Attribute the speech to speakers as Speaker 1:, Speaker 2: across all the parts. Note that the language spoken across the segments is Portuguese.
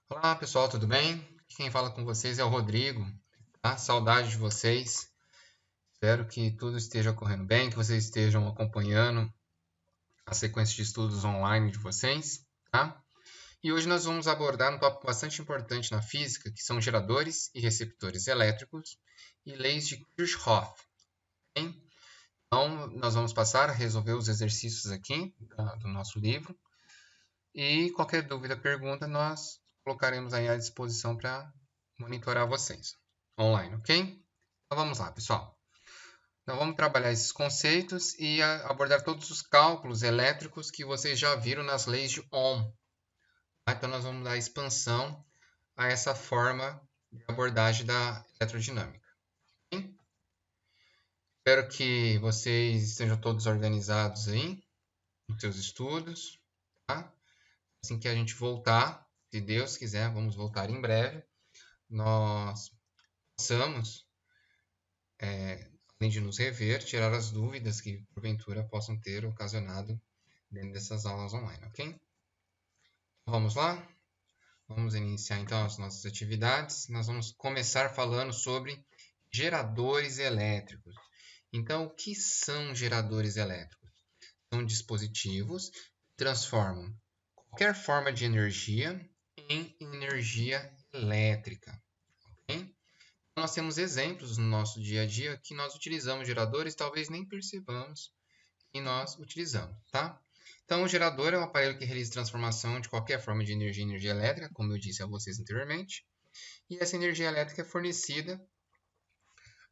Speaker 1: Olá pessoal, tudo bem? Quem fala com vocês é o Rodrigo, tá? Saudade de vocês. Espero que tudo esteja correndo bem, que vocês estejam acompanhando a sequência de estudos online de vocês, tá? E hoje nós vamos abordar um tópico bastante importante na física, que são geradores e receptores elétricos e leis de Kirchhoff, hein? Então, nós vamos passar a resolver os exercícios aqui do nosso livro e qualquer dúvida, pergunta, nós colocaremos aí à disposição para monitorar vocês online, ok? Então vamos lá, pessoal. Nós vamos trabalhar esses conceitos e abordar todos os cálculos elétricos que vocês já viram nas leis de Ohm. Tá? Então nós vamos dar expansão a essa forma de abordagem da eletrodinâmica. Ok? Espero que vocês estejam todos organizados aí nos seus estudos. Tá? Assim que a gente voltar, se Deus quiser, vamos voltar em breve, nós possamos além de nos rever, tirar as dúvidas que porventura possam ter ocasionado dentro dessas aulas online, ok? Então, vamos lá? Vamos iniciar então as nossas atividades. Nós vamos começar falando sobre geradores elétricos. Então, o que são geradores elétricos? São dispositivos que transformam qualquer forma de energia em energia elétrica. Ok? Nós temos exemplos no nosso dia a dia que nós utilizamos geradores, talvez nem percebamos que nós utilizamos, tá? Então, o gerador é um aparelho que realiza transformação de qualquer forma de energia em energia elétrica, como eu disse a vocês anteriormente, e essa energia elétrica é fornecida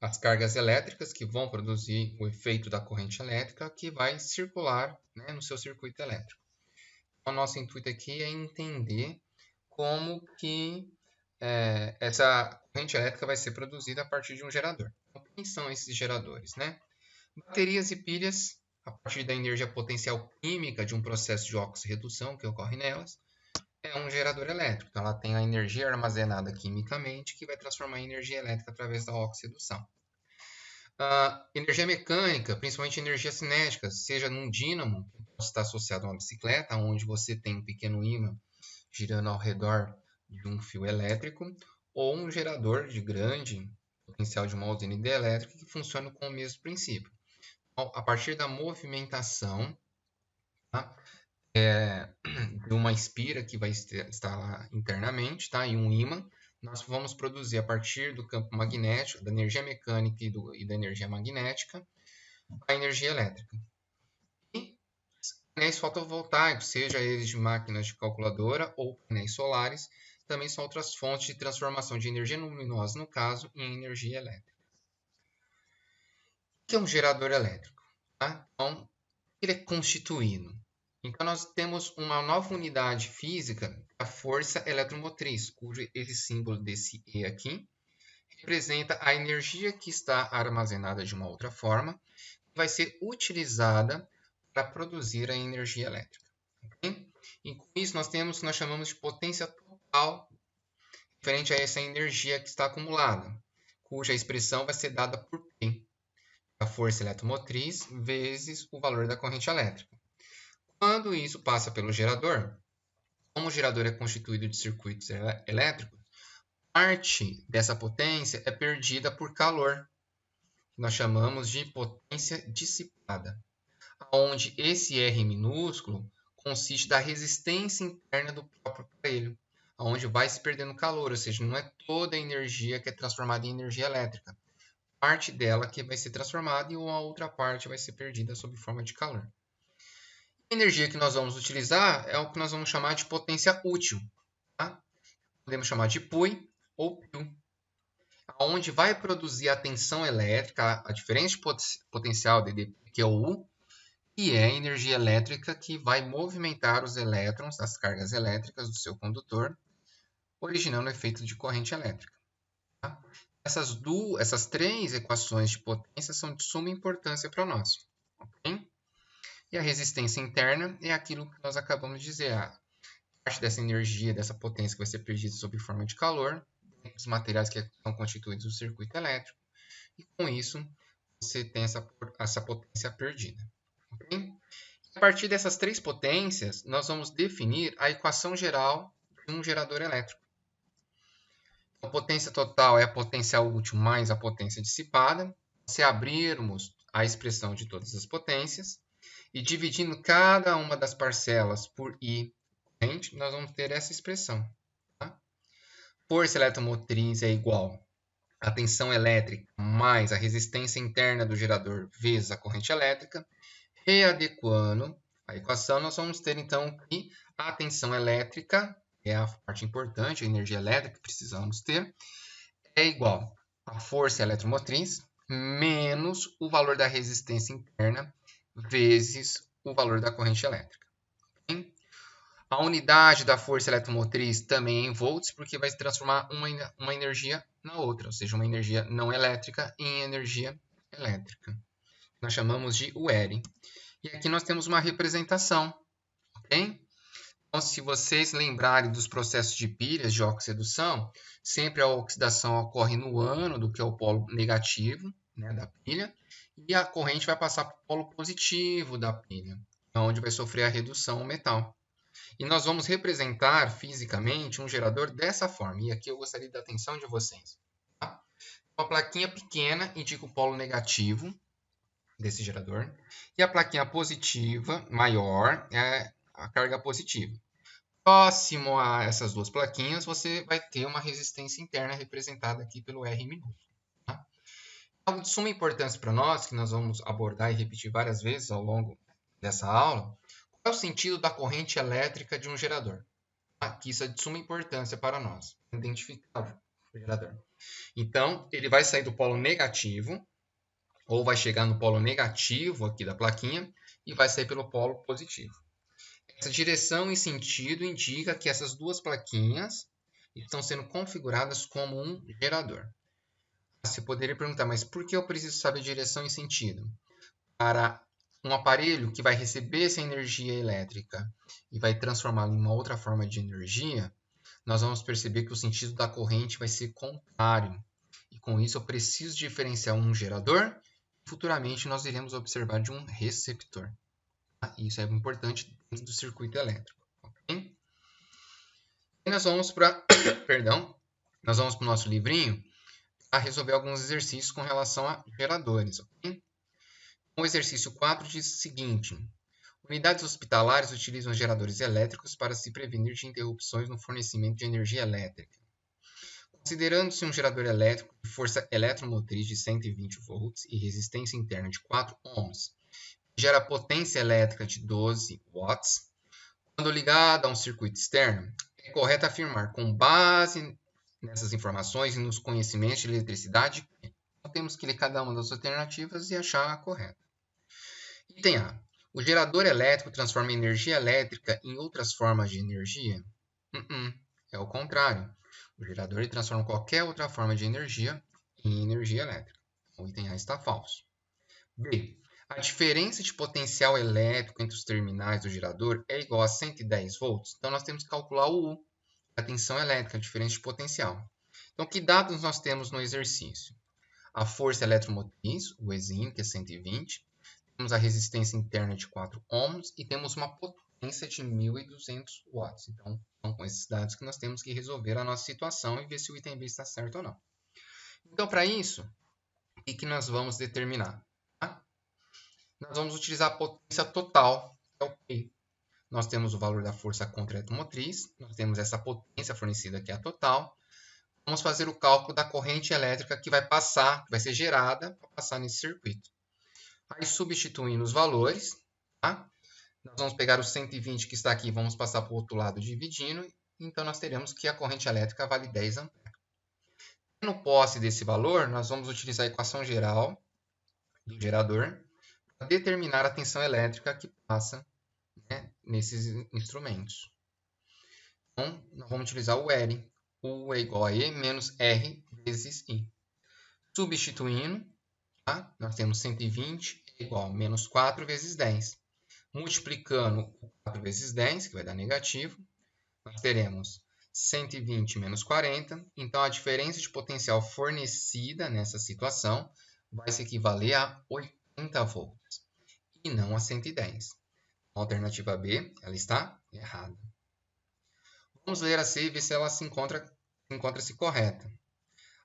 Speaker 1: às cargas elétricas que vão produzir o efeito da corrente elétrica que vai circular, né, no seu circuito elétrico. Então, o nosso intuito aqui é entender como que essa corrente elétrica vai ser produzida a partir de um gerador. Então, quem são esses geradores, né? Baterias e pilhas, a partir da energia potencial química de um processo de oxirredução que ocorre nelas, é um gerador elétrico. Então, ela tem a energia armazenada quimicamente que vai transformar em energia elétrica através da oxirredução. A energia mecânica, principalmente energia cinética, seja num dínamo, que pode estar associado a uma bicicleta, onde você tem um pequeno ímã girando ao redor de um fio elétrico, ou um gerador de grande potencial de uma usina hidrelétrica que funciona com o mesmo princípio. Então, a partir da movimentação, tá? De uma espira que vai estar lá internamente, tá? E um ímã, nós vamos produzir a partir do campo magnético, da energia mecânica e da energia magnética, a energia elétrica. E painéis fotovoltaicos, seja eles de máquinas de calculadora ou painéis solares, também são outras fontes de transformação de energia luminosa, no caso, em energia elétrica. O que é um gerador elétrico? Tá? Então, ele é constituído. Então, nós temos uma nova unidade física, a força eletromotriz, cujo esse símbolo desse E aqui representa a energia que está armazenada de uma outra forma, que vai ser utilizada para produzir a energia elétrica. Okay? E com isso, nós temos o que nós chamamos de potência total referente a essa energia que está acumulada, cuja expressão vai ser dada por P, a força eletromotriz, vezes o valor da corrente elétrica. Quando isso passa pelo gerador, como o gerador é constituído de circuitos elétricos, parte dessa potência é perdida por calor, que nós chamamos de potência dissipada, onde esse R minúsculo consiste da resistência interna do próprio aparelho, onde vai se perdendo calor, ou seja, não é toda a energia que é transformada em energia elétrica. Parte dela que vai ser transformada e uma outra parte vai ser perdida sob forma de calor. A energia que nós vamos utilizar é o que nós vamos chamar de potência útil. Tá? Podemos chamar de PUI ou PIL, onde vai produzir a tensão elétrica, a diferença de potencial de que é o U, que é a energia elétrica que vai movimentar os elétrons, as cargas elétricas do seu condutor, originando o efeito de corrente elétrica. Tá? Essas três equações de potência são de suma importância para nós. Okay? E a resistência interna é aquilo que nós acabamos de dizer. A parte dessa energia, dessa potência que vai ser perdida sob forma de calor, dos materiais que são constituídos do circuito elétrico. E com isso, você tem essa potência perdida. Okay? A partir dessas três potências, nós vamos definir a equação geral de um gerador elétrico. A potência total é a potência útil mais a potência dissipada. Se abrirmos a expressão de todas as potências e dividindo cada uma das parcelas por I corrente, nós vamos ter essa expressão. Tá? Força eletromotriz é igual a tensão elétrica mais a resistência interna do gerador vezes a corrente elétrica. Readequando a equação, nós vamos ter então que a tensão elétrica, é a parte importante, a energia elétrica que precisamos ter, é igual à força eletromotriz menos o valor da resistência interna vezes o valor da corrente elétrica. Okay? A unidade da força eletromotriz também é em volts, porque vai transformar uma energia na outra, ou seja, uma energia não elétrica em energia elétrica. Nós chamamos de UR. E aqui nós temos uma representação, ok? Então, se vocês lembrarem dos processos de pilhas de oxidação, sempre a oxidação ocorre no ânodo, que é o polo negativo, né, da pilha, e a corrente vai passar para o polo positivo da pilha, onde vai sofrer a redução ao metal. E nós vamos representar fisicamente um gerador dessa forma. E aqui eu gostaria da atenção de vocês. Tá? Uma plaquinha pequena indica o polo negativo desse gerador. E a plaquinha positiva, maior, é a carga positiva. Próximo a essas duas plaquinhas, você vai ter uma resistência interna representada aqui pelo R minúsculo. Tá? Algo de suma importância para nós, que nós vamos abordar e repetir várias vezes ao longo dessa aula, qual é o sentido da corrente elétrica de um gerador? Aqui isso é de suma importância para nós, identificar o gerador. Então, ele vai sair do polo negativo, ou vai chegar no polo negativo aqui da plaquinha, e vai sair pelo polo positivo. Essa direção e sentido indica que essas duas plaquinhas estão sendo configuradas como um gerador. Você poderia perguntar, mas por que eu preciso saber direção e sentido? Para um aparelho que vai receber essa energia elétrica e vai transformá-la em uma outra forma de energia, nós vamos perceber que o sentido da corrente vai ser contrário. E com isso eu preciso diferenciar um gerador. Futuramente nós iremos observar de um receptor. Tá? Isso é importante dentro do circuito elétrico. Okay? E nós vamos para nós vamos para o nosso livrinho a resolver alguns exercícios com relação a geradores. Okay? O exercício 4 diz o seguinte: unidades hospitalares utilizam geradores elétricos para se prevenir de interrupções no fornecimento de energia elétrica. Considerando-se um gerador elétrico de força eletromotriz de 120 volts e resistência interna de 4 ohms, que gera potência elétrica de 12 watts, quando ligado a um circuito externo, é correto afirmar, com base nessas informações e nos conhecimentos de eletricidade, que temos que ler cada uma das alternativas e achar a correta. Item A. O gerador elétrico transforma energia elétrica em outras formas de energia? É o contrário. O gerador ele transforma qualquer outra forma de energia em energia elétrica. O item A está falso. B. A diferença de potencial elétrico entre os terminais do gerador é igual a 110 volts. Então, nós temos que calcular o U, a tensão elétrica, a diferença de potencial. Então, que dados nós temos no exercício? A força eletromotriz, o Ezinho, que é 120. Temos a resistência interna de 4 ohms e temos uma potência de 1.200 watts. Então, são com esses dados que nós temos que resolver a nossa situação e ver se o item B está certo ou não. Então, para isso, o que nós vamos determinar? Tá? Nós vamos utilizar a potência total, que é o P. Nós temos o valor da força contra a eletromotriz, nós temos essa potência fornecida, que é a total. Vamos fazer o cálculo da corrente elétrica que vai passar, que vai ser gerada para passar nesse circuito. Aí, substituindo os valores, tá? Nós vamos pegar o 120 que está aqui, vamos passar para o outro lado dividindo, então nós teremos que a corrente elétrica vale 10 A. No posse desse valor, nós vamos utilizar a equação geral do gerador para determinar a tensão elétrica que passa, né, nesses instrumentos. Então, nós vamos utilizar o R. U é igual a E menos R vezes I. Substituindo, tá? Nós temos 120 igual a menos 4 vezes 10. Multiplicando 4 vezes 10, que vai dar negativo, nós teremos 120 menos 40. Então, a diferença de potencial fornecida nessa situação vai se equivaler a 80 volts e não a 110. A alternativa B ela está errada. Vamos ler a C e ver se ela se encontra encontra-se correta.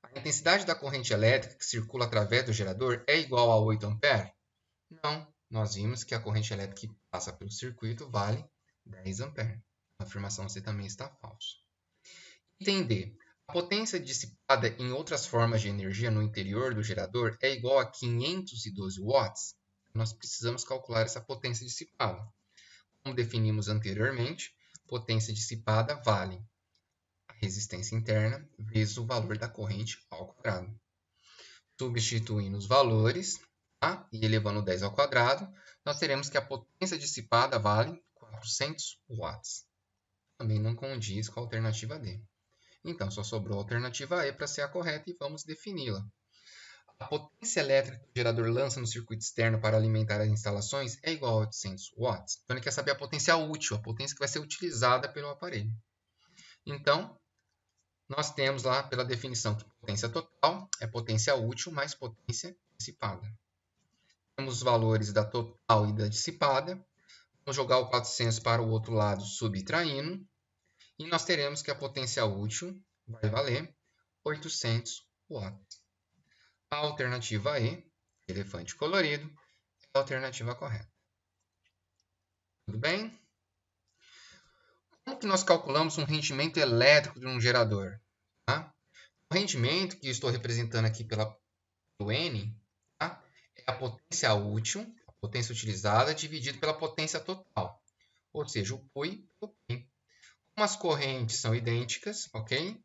Speaker 1: A intensidade da corrente elétrica que circula através do gerador é igual a 8 A? Não, nós vimos que a corrente elétrica que passa pelo circuito vale 10 A. A afirmação C também está falsa. Item D. A potência dissipada em outras formas de energia no interior do gerador é igual a 512 watts. Nós precisamos calcular essa potência dissipada. Como definimos anteriormente, potência dissipada vale a resistência interna vezes o valor da corrente ao quadrado. Substituindo os valores, tá? E elevando 10 ao quadrado, nós teremos que a potência dissipada vale 400 watts. Também não condiz com a alternativa D. Então, só sobrou a alternativa E para ser a correta e vamos defini-la. A potência elétrica que o gerador lança no circuito externo para alimentar as instalações é igual a 800 watts. Então, ele quer saber a potência útil, a potência que vai ser utilizada pelo aparelho. Então, nós temos lá pela definição que potência total é potência útil mais potência dissipada. Temos os valores da total e da dissipada. Vamos jogar o 400 para o outro lado subtraindo. E nós teremos que a potência útil vai valer 800 watts. A alternativa E, elefante colorido, é a alternativa correta. Tudo bem? Como que nós calculamos um rendimento elétrico de um gerador? Tá? O rendimento que estou representando aqui pelo N, tá? É a potência útil, a potência utilizada, dividido pela potência total. Ou seja, o PUI pelo PIN. Como as correntes são idênticas, ok?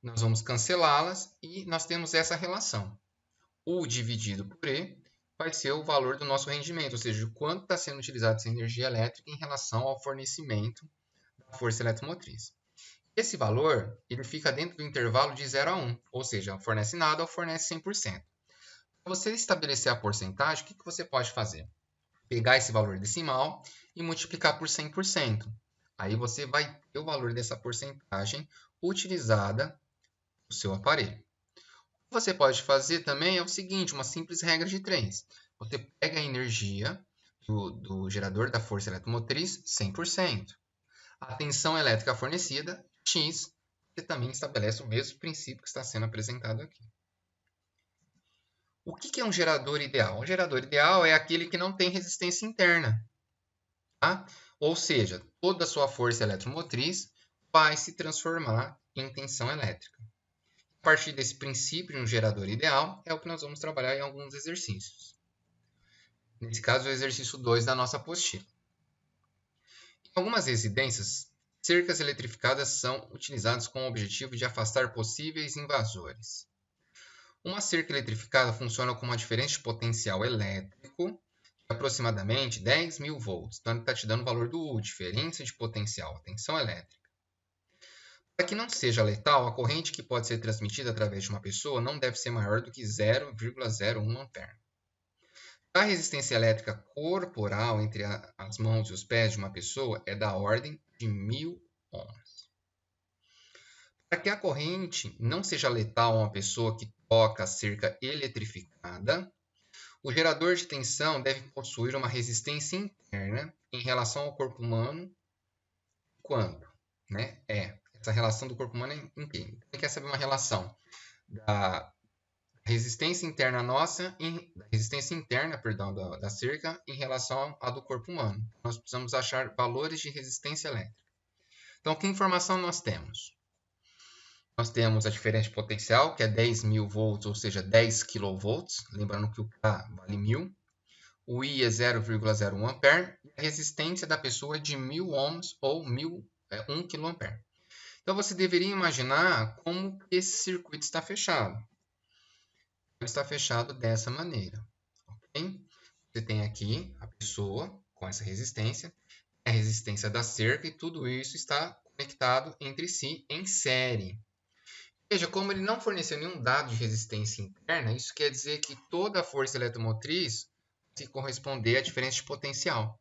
Speaker 1: Nós vamos cancelá-las e nós temos essa relação. U dividido por E vai ser o valor do nosso rendimento, ou seja, o quanto está sendo utilizado essa energia elétrica em relação ao fornecimento da força eletromotriz. Esse valor ele fica dentro do intervalo de 0 a 1, ou seja, fornece nada ou fornece 100%. Para você estabelecer a porcentagem, o que você pode fazer? Pegar esse valor decimal e multiplicar por 100%. Aí você vai ter o valor dessa porcentagem utilizada no seu aparelho. O que você pode fazer também é o seguinte, uma simples regra de 3. Você pega a energia do gerador da força eletromotriz, 100%. A tensão elétrica fornecida, X, você também estabelece o mesmo princípio que está sendo apresentado aqui. O que é um gerador ideal? Um gerador ideal é aquele que não tem resistência interna. Tá? Ou seja, toda a sua força eletromotriz vai se transformar em tensão elétrica. A partir desse princípio de um gerador ideal, é o que nós vamos trabalhar em alguns exercícios. Nesse caso, o exercício 2 da nossa apostila. Em algumas residências, cercas eletrificadas são utilizadas com o objetivo de afastar possíveis invasores. Uma cerca eletrificada funciona com uma diferença de potencial elétrico de aproximadamente 10.000 volts. Então, ele está te dando o valor do U, diferença de potencial, tensão elétrica. Para que não seja letal, a corrente que pode ser transmitida através de uma pessoa não deve ser maior do que 0,01 A. A resistência elétrica corporal entre as mãos e os pés de uma pessoa é da ordem de 1.000 ohms. Para que a corrente não seja letal a uma pessoa que toca a cerca eletrificada, o gerador de tensão deve possuir uma resistência interna em relação ao corpo humano. Quanto? Né? Essa relação do corpo humano é em quem? Ele quer saber uma relação da resistência interna nossa, da resistência interna, da cerca em relação à do corpo humano. Nós precisamos achar valores de resistência elétrica. Então, que informação nós temos? Nós temos a diferença de potencial, que é 10.000 volts, ou seja, 10 kV. Lembrando que o K vale 1.000. O I é 0,01 A. E a resistência da pessoa é de 1.000 ohms, ou 1 kA. Então, você deveria imaginar como esse circuito está fechado. Ele está fechado dessa maneira. Okay? Você tem aqui a pessoa com essa resistência, a resistência da cerca, e tudo isso está conectado entre si em série. Veja, como ele não forneceu nenhum dado de resistência interna, isso quer dizer que toda a força eletromotriz se corresponder à diferença de potencial.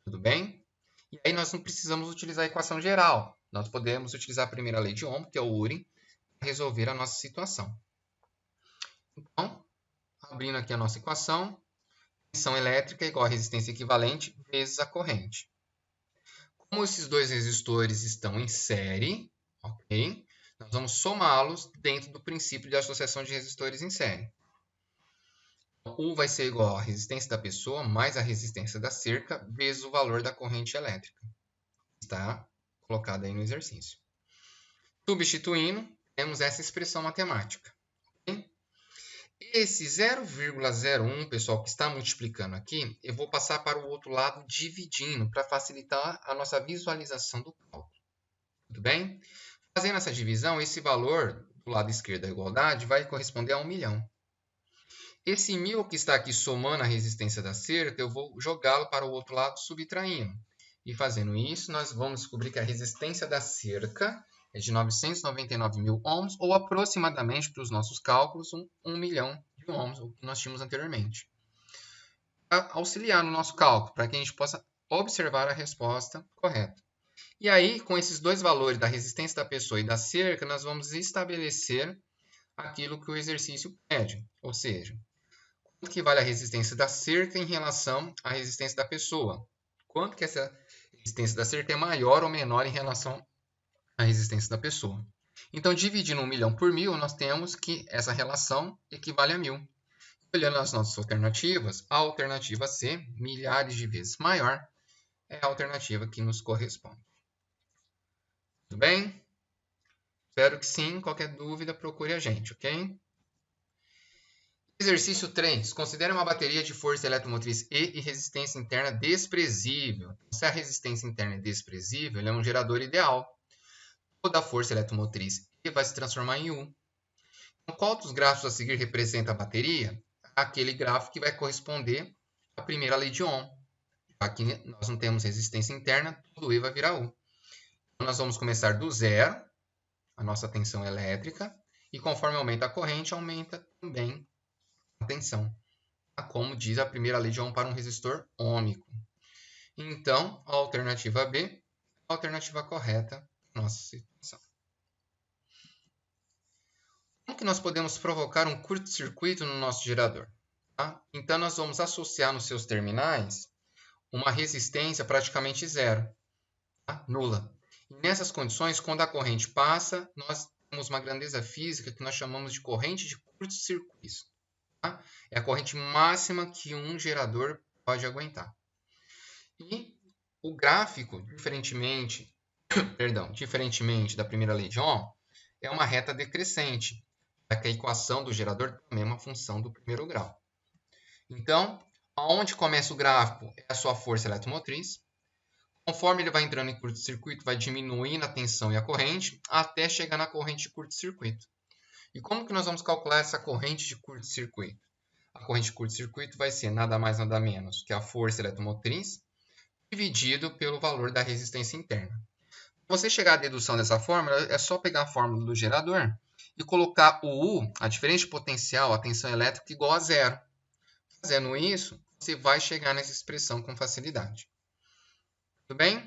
Speaker 1: Tudo bem? E aí nós não precisamos utilizar a equação geral. Nós podemos utilizar a primeira lei de Ohm, que é o Uri, para resolver a nossa situação. Então, abrindo aqui a nossa equação, tensão elétrica é igual a resistência equivalente vezes a corrente. Como esses dois resistores estão em série, ok? Nós vamos somá-los dentro do princípio de associação de resistores em série. U vai ser igual à resistência da pessoa mais a resistência da cerca vezes o valor da corrente elétrica. Está colocado aí no exercício. Substituindo, temos essa expressão matemática. Okay? Esse 0,01, pessoal, que está multiplicando aqui, eu vou passar para o outro lado dividindo, para facilitar a nossa visualização do cálculo. Tudo bem? Fazendo essa divisão, esse valor do lado esquerdo da igualdade vai corresponder a 1 milhão. Esse 1.000 que está aqui somando a resistência da cerca, eu vou jogá-lo para o outro lado subtraindo. E fazendo isso, nós vamos descobrir que a resistência da cerca é de 999.000 ohms, ou aproximadamente, para os nossos cálculos, 1 milhão de ohms, o que nós tínhamos anteriormente. Para auxiliar no nosso cálculo, para que a gente possa observar a resposta correta. E aí, com esses dois valores da resistência da pessoa e da cerca, nós vamos estabelecer aquilo que o exercício pede. Ou seja, quanto que vale a resistência da cerca em relação à resistência da pessoa? Quanto que essa resistência da cerca é maior ou menor em relação à resistência da pessoa? Então, dividindo 1 milhão por 1.000, nós temos que essa relação equivale a 1.000. Olhando as nossas alternativas, a alternativa C, milhares de vezes maior, é a alternativa que nos corresponde. Tudo bem? Espero que sim. Qualquer dúvida, procure a gente, ok? Exercício 3. Considere uma bateria de força eletromotriz E resistência interna desprezível. Se a resistência interna é desprezível, ele é um gerador ideal. Toda a força eletromotriz E vai se transformar em U. Então, qual dos gráficos a seguir representa a bateria? Aquele gráfico que vai corresponder à primeira lei de Ohm. Aqui nós não temos resistência interna, todo E vai virar U. Então, nós vamos começar do zero, a nossa tensão elétrica, e conforme aumenta a corrente, aumenta também a tensão, como diz a primeira lei de Ohm para um resistor ôhmico. Então, a alternativa B é a alternativa correta para a nossa situação. Como que nós podemos provocar um curto-circuito no nosso gerador? Tá? Então, nós vamos associar nos seus terminais uma resistência praticamente zero, tá? Nula. E nessas condições, quando a corrente passa, nós temos uma grandeza física que nós chamamos de corrente de curto-circuito. Tá? É a corrente máxima que um gerador pode aguentar. E o gráfico, diferentemente da primeira lei de Ohm, é uma reta decrescente, já que a equação do gerador tem a mesma função do primeiro grau. Então, aonde começa o gráfico é a sua força eletromotriz. Conforme ele vai entrando em curto-circuito, vai diminuindo a tensão e a corrente, até chegar na corrente de curto-circuito. E como que nós vamos calcular essa corrente de curto-circuito? A corrente de curto-circuito vai ser nada mais nada menos que a força eletromotriz dividido pelo valor da resistência interna. Para você chegar à dedução dessa fórmula, é só pegar a fórmula do gerador e colocar o U, a diferença de potencial, a tensão elétrica, igual a zero. Fazendo isso, você vai chegar nessa expressão com facilidade. Tudo bem?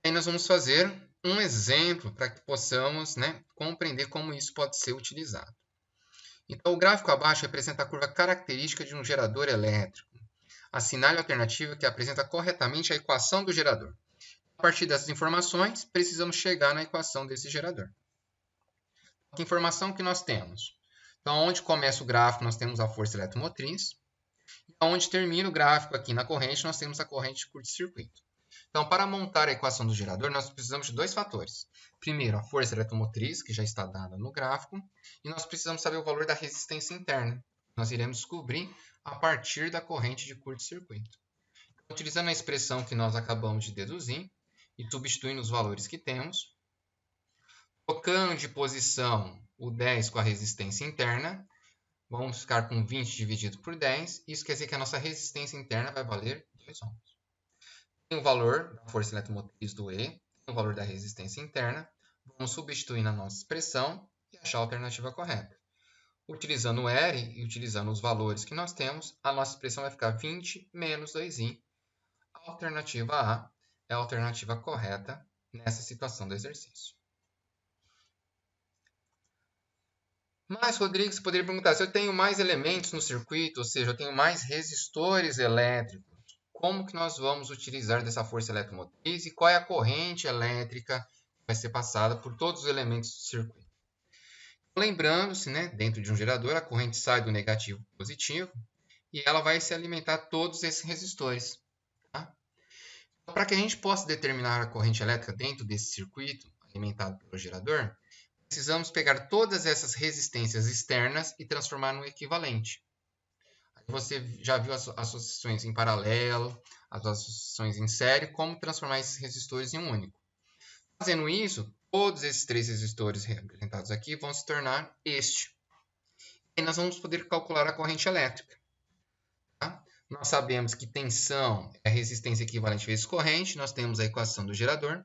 Speaker 1: E aí nós vamos fazer um exemplo para que possamos, compreender como isso pode ser utilizado. Então, o gráfico abaixo representa a curva característica de um gerador elétrico. Assinale a alternativa que apresenta corretamente a equação do gerador. A partir dessas informações, precisamos chegar na equação desse gerador. Que informação que nós temos? Então, onde começa o gráfico, nós temos a força eletromotriz. E onde termina o gráfico aqui na corrente, nós temos a corrente de curto-circuito. Então, para montar a equação do gerador, nós precisamos de dois fatores. Primeiro, a força eletromotriz, que já está dada no gráfico. E nós precisamos saber o valor da resistência interna. Nós iremos descobrir a partir da corrente de curto-circuito. Utilizando a expressão que nós acabamos de deduzir e substituindo os valores que temos, trocando de posição o 10 com a resistência interna, vamos ficar com 20 dividido por 10. Isso quer dizer que a nossa resistência interna vai valer 2 ohms. Tem o valor da força eletromotriz do E, tem o valor da resistência interna. Vamos substituir na nossa expressão e achar a alternativa correta. Utilizando o R e utilizando os valores que nós temos, a nossa expressão vai ficar 20 menos 2i. A alternativa A é a alternativa correta nessa situação do exercício. Mas, Rodrigo, você poderia perguntar, se eu tenho mais elementos no circuito, ou seja, eu tenho mais resistores elétricos, como que nós vamos utilizar dessa força eletromotriz e qual é a corrente elétrica que vai ser passada por todos os elementos do circuito. Lembrando-se, né, dentro de um gerador, a corrente sai do negativo para o positivo e ela vai se alimentar todos esses resistores. Tá? Para que a gente possa determinar a corrente elétrica dentro desse circuito alimentado pelo gerador, precisamos pegar todas essas resistências externas e transformar no equivalente. Você já viu as associações em paralelo, as associações em série, como transformar esses resistores em um único. Fazendo isso, todos esses 3 resistores representados aqui vão se tornar este. E nós vamos poder calcular a corrente elétrica. Tá? Nós sabemos que tensão é a resistência equivalente vezes corrente, nós temos a equação do gerador.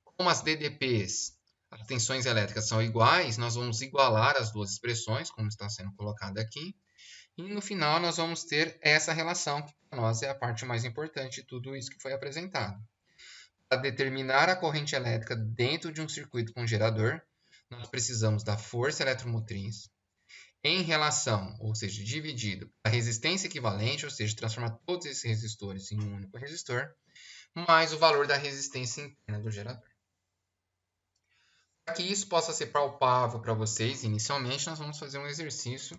Speaker 1: Como as DDPs, as tensões elétricas são iguais, nós vamos igualar as duas expressões, como está sendo colocado aqui. E no final nós vamos ter essa relação, que para nós é a parte mais importante de tudo isso que foi apresentado. Para determinar a corrente elétrica dentro de um circuito com gerador, nós precisamos da força eletromotriz em relação, ou seja, dividido, a resistência equivalente, ou seja, transformar todos esses resistores em um único resistor, mais o valor da resistência interna do gerador. Para que isso possa ser palpável para vocês, inicialmente nós vamos fazer um exercício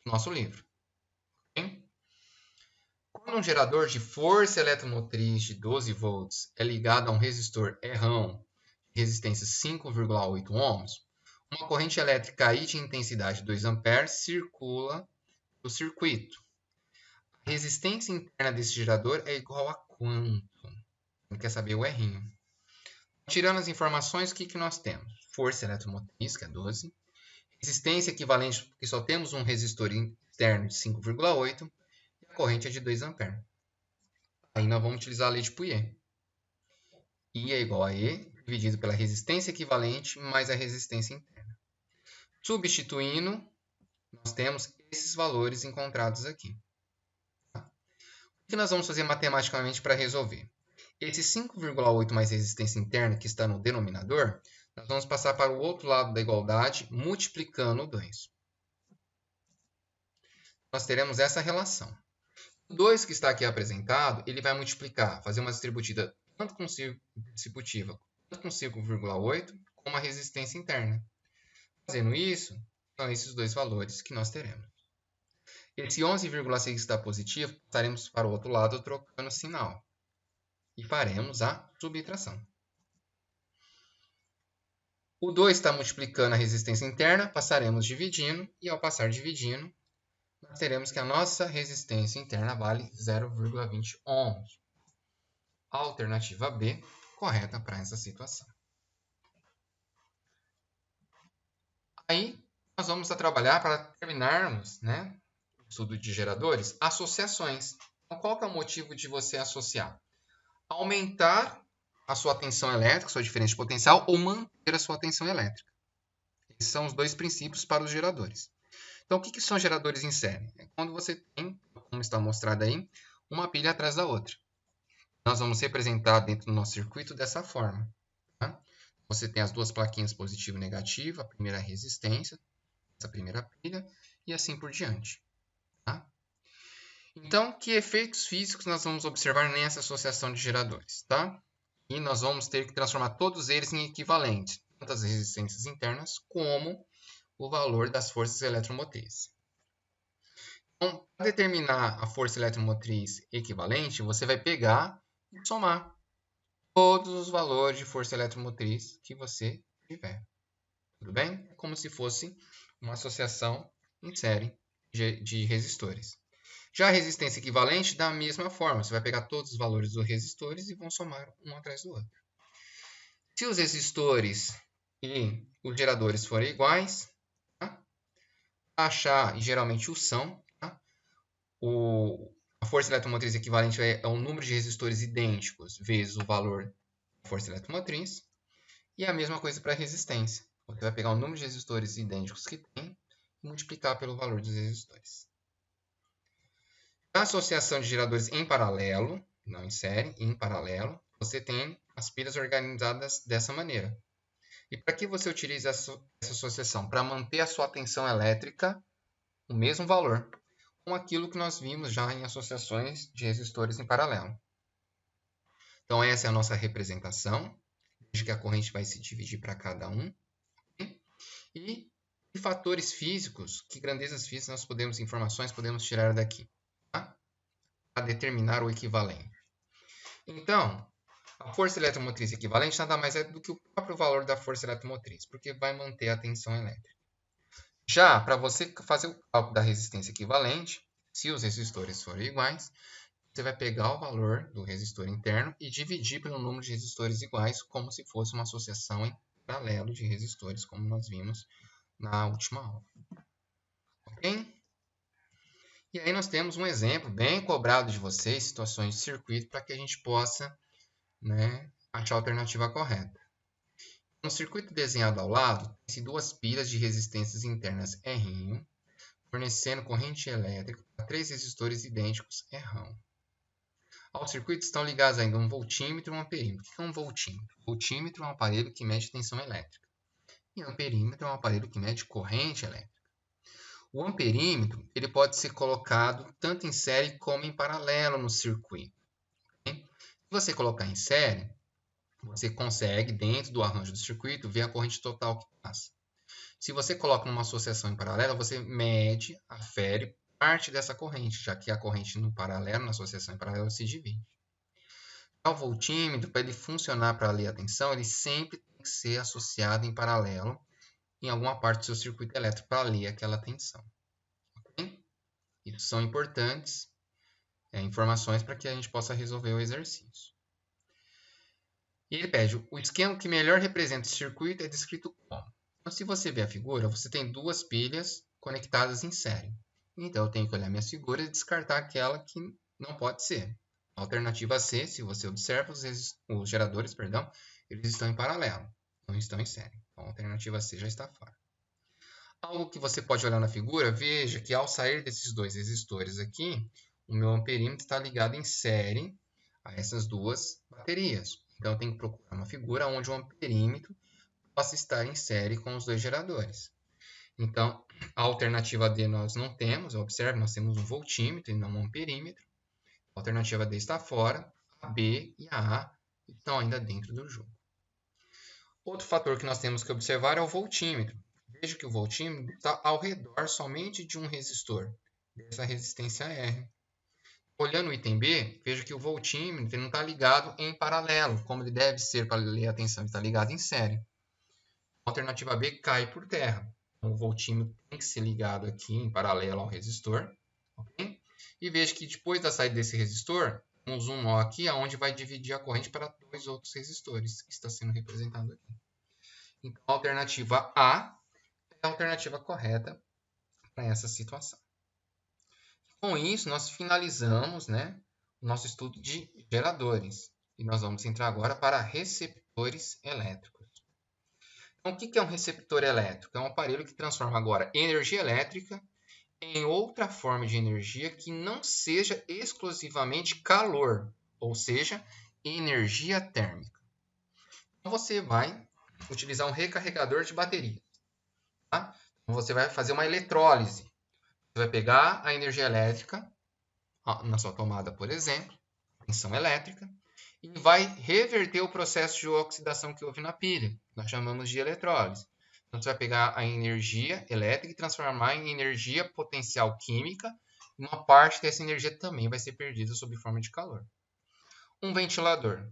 Speaker 1: no nosso livro. Okay? Quando um gerador de força eletromotriz de 12 volts é ligado a um resistor ERRão de resistência 5,8 ohms, uma corrente elétrica I de intensidade 2 A circula no circuito. A resistência interna desse gerador é igual a quanto? Ele quer saber o R'inho. Tirando as informações, o que nós temos? Força eletromotriz, que é 12. Resistência equivalente, porque só temos um resistor externo de 5,8. E a corrente é de 2 A. Aí nós vamos utilizar a lei de Pouillet. I é igual a E, dividido pela resistência equivalente mais a resistência interna. Substituindo, nós temos esses valores encontrados aqui. Tá? O que nós vamos fazer matematicamente para resolver? Esse 5,8 mais resistência interna que está no denominador, nós vamos passar para o outro lado da igualdade, multiplicando o 2. Nós teremos essa relação. O 2 que está aqui apresentado, ele vai multiplicar, fazer uma distributiva tanto com 5,8 como a resistência interna. Fazendo isso, são esses dois valores que nós teremos. Esse 11,6 está positivo, passaremos para o outro lado trocando o sinal. E faremos a subtração. O 2 está multiplicando a resistência interna, passaremos dividindo, e ao passar dividindo, nós teremos que a nossa resistência interna vale 0,20 ohms. A alternativa B, correta para essa situação. Aí, nós vamos trabalhar para terminarmos, né, o estudo de geradores, associações. Então, qual que é o motivo de você associar? Aumentar a sua tensão elétrica, sua diferença de potencial, ou manter a sua tensão elétrica. Esses são os dois princípios para os geradores. Então, o que são geradores em série? É quando você tem, como está mostrado aí, uma pilha atrás da outra. Nós vamos representar dentro do nosso circuito dessa forma. Tá? Você tem as duas plaquinhas positivo e negativo, a primeira resistência, essa primeira pilha, e assim por diante. Tá? Então, que efeitos físicos nós vamos observar nessa associação de geradores? Tá? E nós vamos ter que transformar todos eles em equivalentes, tanto as resistências internas como o valor das forças eletromotrizes. Então, para determinar a força eletromotriz equivalente, você vai pegar e somar todos os valores de força eletromotriz que você tiver. Tudo bem? É como se fosse uma associação em série de resistores. Já a resistência equivalente, da mesma forma, você vai pegar todos os valores dos resistores e vão somar um atrás do outro. Se os resistores e os geradores forem iguais, tá? Achar, e geralmente o são, tá? A força eletromotriz equivalente é o número de resistores idênticos vezes o valor da força eletromotriz. E a mesma coisa para a resistência. Você vai pegar o número de resistores idênticos que tem e multiplicar pelo valor dos resistores. Na associação de geradores em paralelo, não em série, em paralelo, você tem as pilhas organizadas dessa maneira. E para que você utiliza essa associação? Para manter a sua tensão elétrica o mesmo valor, com aquilo que nós vimos já em associações de resistores em paralelo. Então, essa é a nossa representação de Veja que a corrente vai se dividir para cada um. Okay? E fatores físicos, que grandezas físicas nós podemos, informações podemos tirar daqui, tá? Para determinar o equivalente. Então, a força eletromotriz equivalente nada mais é do que o próprio valor da força eletromotriz, porque vai manter a tensão elétrica. Já para você fazer o cálculo da resistência equivalente, se os resistores forem iguais, você vai pegar o valor do resistor interno e dividir pelo número de resistores iguais, como se fosse uma associação em paralelo de resistores, como nós vimos na última aula. Ok? E aí nós temos um exemplo bem cobrado de vocês, situações de circuito, para que a gente possa, né, achar a alternativa correta. No circuito desenhado ao lado, tem-se duas pilhas de resistências internas R1, fornecendo corrente elétrica para 3 resistores idênticos R1. Ao circuito estão ligados ainda um voltímetro e um amperímetro. O que é um voltímetro? Voltímetro é um aparelho que mede tensão elétrica. E amperímetro é um aparelho que mede corrente elétrica. O amperímetro ele pode ser colocado tanto em série como em paralelo no circuito. Okay? Se você colocar em série, você consegue, dentro do arranjo do circuito, ver a corrente total que passa. Se você coloca numa associação em paralelo, você mede, afere parte dessa corrente, já que a corrente no paralelo, na associação em paralelo, se divide. O voltímetro, para ele funcionar para ler a tensão, ele sempre tem que ser associado em paralelo em alguma parte do seu circuito elétrico para ler aquela tensão. Okay? Isso são importantes informações para que a gente possa resolver o exercício. E ele pede, o esquema que melhor representa o circuito é descrito como? Então, se você ver a figura, você tem duas pilhas conectadas em série. Então, eu tenho que olhar minhas figuras e descartar aquela que não pode ser. A alternativa C, se você observa, os geradores, eles estão em paralelo, não estão em série. Então, a alternativa C já está fora. Algo que você pode olhar na figura, veja que ao sair desses dois resistores aqui, o meu amperímetro está ligado em série a essas duas baterias. Então, eu tenho que procurar uma figura onde o amperímetro possa estar em série com os dois geradores. Então, a alternativa D nós não temos, observe, nós temos um voltímetro e não um amperímetro. A alternativa D está fora, a B e a A estão ainda dentro do jogo. Outro fator que nós temos que observar é o voltímetro. Veja que o voltímetro está ao redor somente de um resistor, dessa resistência R. Olhando o item B, veja que o voltímetro não está ligado em paralelo, como ele deve ser para ler a tensão, ele está ligado em série. A alternativa B cai por terra. Então, o voltímetro tem que ser ligado aqui em paralelo ao resistor. Okay? E veja que depois da saída desse resistor, temos um nó aqui, onde vai dividir a corrente para dois outros resistores, que está sendo representado aqui. Então, a alternativa A é a alternativa correta para essa situação. Com isso, nós finalizamos, né, o nosso estudo de geradores. E nós vamos entrar agora para receptores elétricos. Então, o que é um receptor elétrico? É um aparelho que transforma agora energia elétrica em outra forma de energia que não seja exclusivamente calor, ou seja, energia térmica. Então, você vai utilizar um recarregador de bateria. Tá? Então, você vai fazer uma eletrólise. Você vai pegar a energia elétrica, na sua tomada, por exemplo, tensão elétrica, e vai reverter o processo de oxidação que houve na pilha. Nós chamamos de eletrólise. Então, você vai pegar a energia elétrica e transformar em energia potencial química. E uma parte dessa energia também vai ser perdida sob forma de calor. Um ventilador.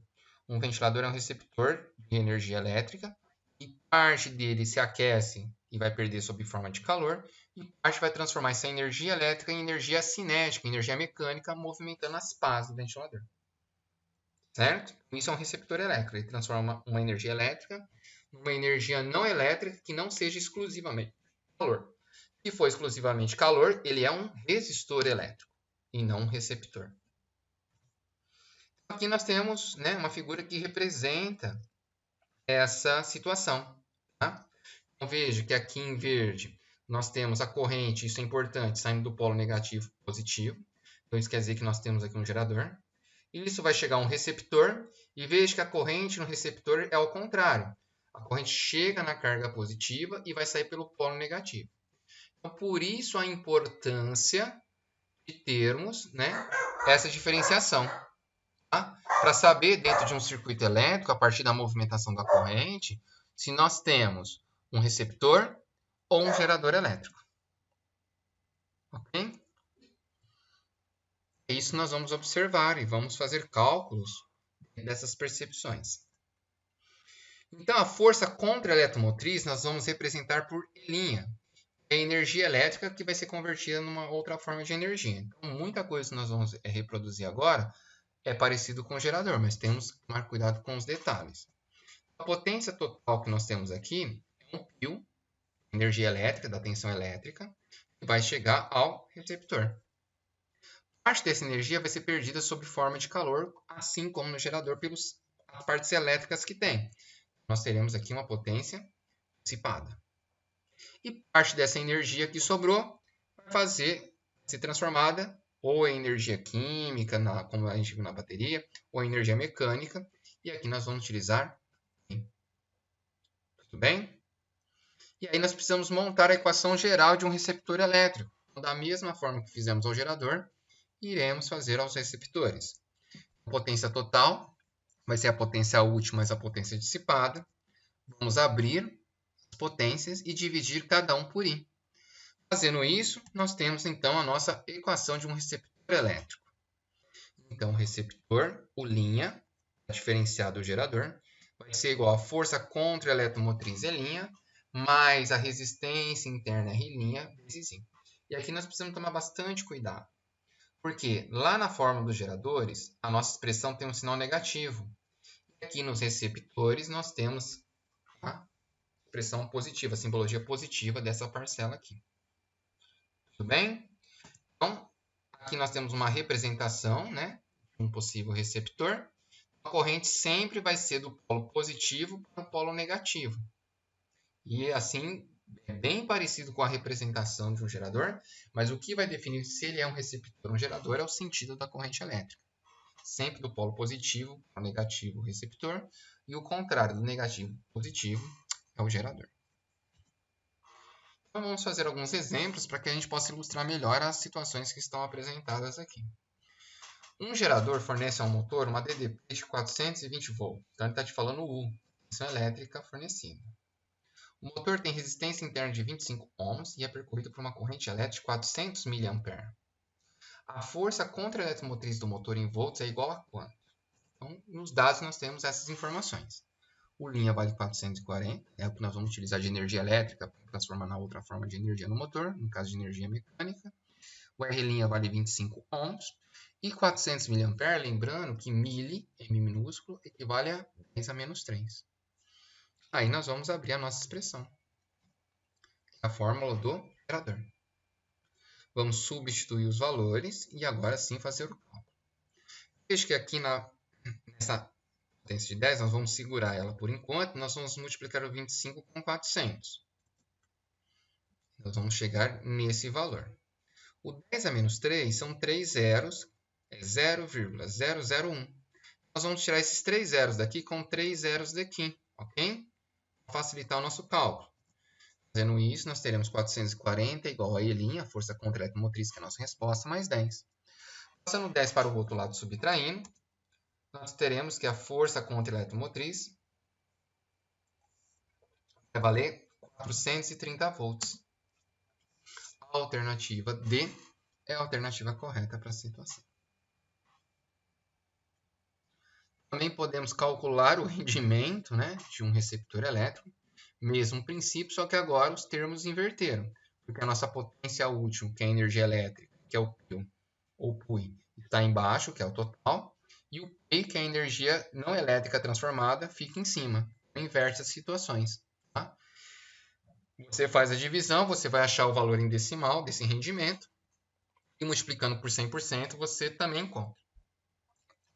Speaker 1: Um ventilador é um receptor de energia elétrica e parte dele se aquece e vai perder sob forma de calor, e parte vai transformar essa energia elétrica em energia cinética, energia mecânica, movimentando as pás do ventilador. Certo? Isso é um receptor elétrico. Ele transforma uma energia elétrica numa energia não elétrica que não seja exclusivamente calor. Se for exclusivamente calor, ele é um resistor elétrico e não um receptor. Aqui nós temos, né, uma figura que representa essa situação. Tá? Então, veja que aqui em verde nós temos a corrente, isso é importante, saindo do polo negativo para positivo. Então, isso quer dizer que nós temos aqui um gerador. Isso vai chegar a um receptor e veja que a corrente no receptor é ao contrário. A corrente chega na carga positiva e vai sair pelo polo negativo. Então, por isso a importância de termos, né, essa diferenciação. Tá? Para saber, dentro de um circuito elétrico, a partir da movimentação da corrente, se nós temos um receptor ou um gerador elétrico. Ok? Isso nós vamos observar e vamos fazer cálculos dessas percepções. Então, a força contra-eletromotriz nós vamos representar por E'. É a energia elétrica que vai ser convertida numa outra forma de energia. Então, muita coisa que nós vamos reproduzir agora é parecido com o gerador, mas temos que tomar cuidado com os detalhes. A potência total que nós temos aqui é um pio, energia elétrica, da tensão elétrica, que vai chegar ao receptor. Parte dessa energia vai ser perdida sob forma de calor, assim como no gerador, pelas partes elétricas que tem. Nós teremos aqui uma potência dissipada. E parte dessa energia que sobrou vai ser transformada ou em energia química, como a gente viu na bateria, ou em energia mecânica. E aqui nós vamos utilizar. Tudo bem? E aí nós precisamos montar a equação geral de um receptor elétrico. Então, da mesma forma que fizemos ao gerador, iremos fazer aos receptores. A potência total vai ser a potência útil mais a potência dissipada. Vamos abrir as potências e dividir cada um por I. Fazendo isso, nós temos então a nossa equação de um receptor elétrico. Então, o receptor, o linha, diferenciado do gerador, vai ser igual a força contra a eletromotriz E', mais a resistência interna R', vezes I. E aqui nós precisamos tomar bastante cuidado. Porque lá na fórmula dos geradores, a nossa expressão tem um sinal negativo. E aqui nos receptores, nós temos a expressão positiva, a simbologia positiva dessa parcela aqui. Tudo bem? Então, aqui nós temos uma representação, né, de um possível receptor. A corrente sempre vai ser do polo positivo para o polo negativo. E assim, é bem parecido com a representação de um gerador, mas o que vai definir se ele é um receptor ou um gerador é o sentido da corrente elétrica. Sempre do polo positivo para o negativo, o receptor, e o contrário do negativo para o positivo é o gerador. Então, vamos fazer alguns exemplos para que a gente possa ilustrar melhor as situações que estão apresentadas aqui. Um gerador fornece ao motor uma DDP de 420 volts. Então, ele está te falando U, tensão elétrica fornecida. O motor tem resistência interna de 25 ohms e é percorrido por uma corrente elétrica de 400 mA. A força contra-eletromotriz do motor em volts é igual a quanto? Então, nos dados nós temos essas informações. O linha vale 440, é o que nós vamos utilizar de energia elétrica para transformar na outra forma de energia no motor, no caso de energia mecânica. O R' vale 25 ohms. E 400 mA, lembrando que mili, M minúsculo, equivale a 10 a menos 3. Aí nós vamos abrir a nossa expressão, a fórmula do gerador. Vamos substituir os valores e agora sim fazer o cálculo. Veja que aqui nessa potência de 10, nós vamos segurar ela por enquanto, nós vamos multiplicar o 25 com 400. Nós vamos chegar nesse valor. O 10 a menos 3 são 3 zeros, é 0,001. Nós vamos tirar esses 3 zeros daqui com 3 zeros daqui, ok? Para facilitar o nosso cálculo. Fazendo isso, nós teremos 440 igual a E', a força contra-eletromotriz, que é a nossa resposta, mais 10. Passando 10 para o outro lado, subtraindo, nós teremos que a força contra-eletromotriz vai valer 430 volts. A alternativa D é a alternativa correta para a situação. Também podemos calcular o rendimento, né, de um receptor elétrico. Mesmo princípio, só que agora os termos inverteram. Porque a nossa potência útil, que é a energia elétrica, que é o P ou PUI, está embaixo, que é o total. E o P, que é a energia não elétrica transformada, fica em cima. Inverte as situações. Tá? Você faz a divisão, você vai achar o valor em decimal desse rendimento. E multiplicando por 100%, você também encontra.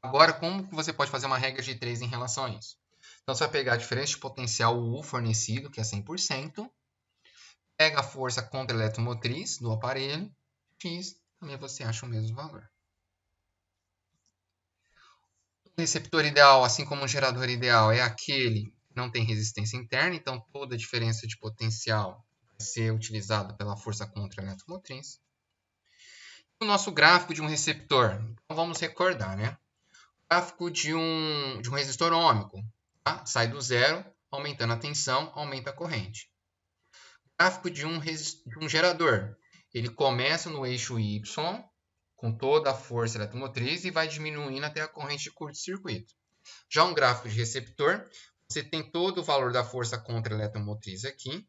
Speaker 1: Agora, como você pode fazer uma regra de 3 em relação a isso? Então, você vai pegar a diferença de potencial U fornecido, que é 100%, pega a força contra-eletromotriz do aparelho, X, também você acha o mesmo valor. O receptor ideal, assim como o gerador ideal, é aquele que não tem resistência interna, então toda a diferença de potencial vai ser utilizada pela força contra-eletromotriz. O nosso gráfico de um receptor, então vamos recordar, né? Gráfico de um resistor ôhmico. Tá? Sai do zero, aumentando a tensão, aumenta a corrente. Gráfico de um gerador. Ele começa no eixo Y, com toda a força eletromotriz, e vai diminuindo até a corrente de curto-circuito. Já um gráfico de receptor, você tem todo o valor da força contra a eletromotriz aqui,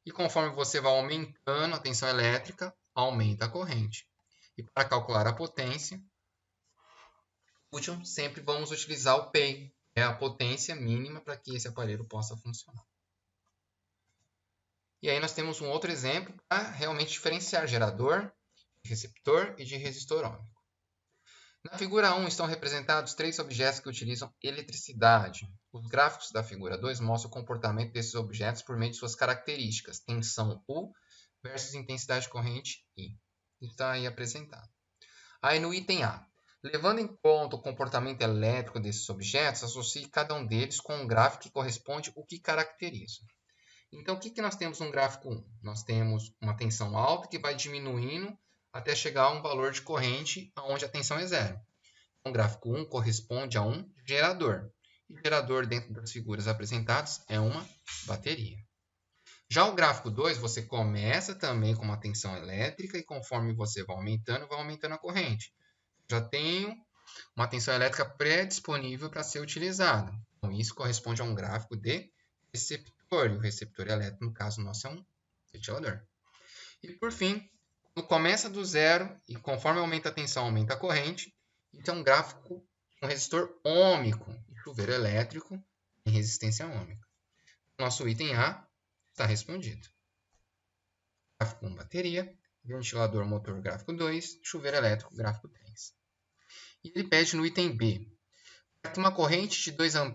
Speaker 1: e conforme você vai aumentando a tensão elétrica, aumenta a corrente. E para calcular a potência, sempre vamos utilizar o PEI, é a potência mínima para que esse aparelho possa funcionar. E aí nós temos um outro exemplo para realmente diferenciar gerador, de receptor e de resistor ôhmico. Na figura 1 estão representados 3 objetos que utilizam eletricidade. Os gráficos da figura 2 mostram o comportamento desses objetos por meio de suas características, tensão U versus intensidade de corrente I. Isso está aí apresentado. Aí no item A, levando em conta o comportamento elétrico desses objetos, associe cada um deles com um gráfico que corresponde ao que caracteriza. Então, o que nós temos no gráfico 1? Nós temos uma tensão alta que vai diminuindo até chegar a um valor de corrente onde a tensão é zero. Então, o gráfico 1 corresponde a um gerador. E gerador, dentro das figuras apresentadas, é uma bateria. Já o gráfico 2, você começa também com uma tensão elétrica e conforme você vai aumentando a corrente. Já tenho uma tensão elétrica pré-disponível para ser utilizada. Então, isso corresponde a um gráfico de receptor. E o receptor elétrico, no caso nosso, é um ventilador. E por fim, quando começa do zero e conforme aumenta a tensão, aumenta a corrente, então é um gráfico com resistor ôhmico e chuveiro elétrico em resistência ôhmica. Nosso item A está respondido. Gráfico 1, bateria, ventilador motor gráfico 2, chuveiro elétrico gráfico 3. E ele pede no item B, para que uma corrente de 2 A,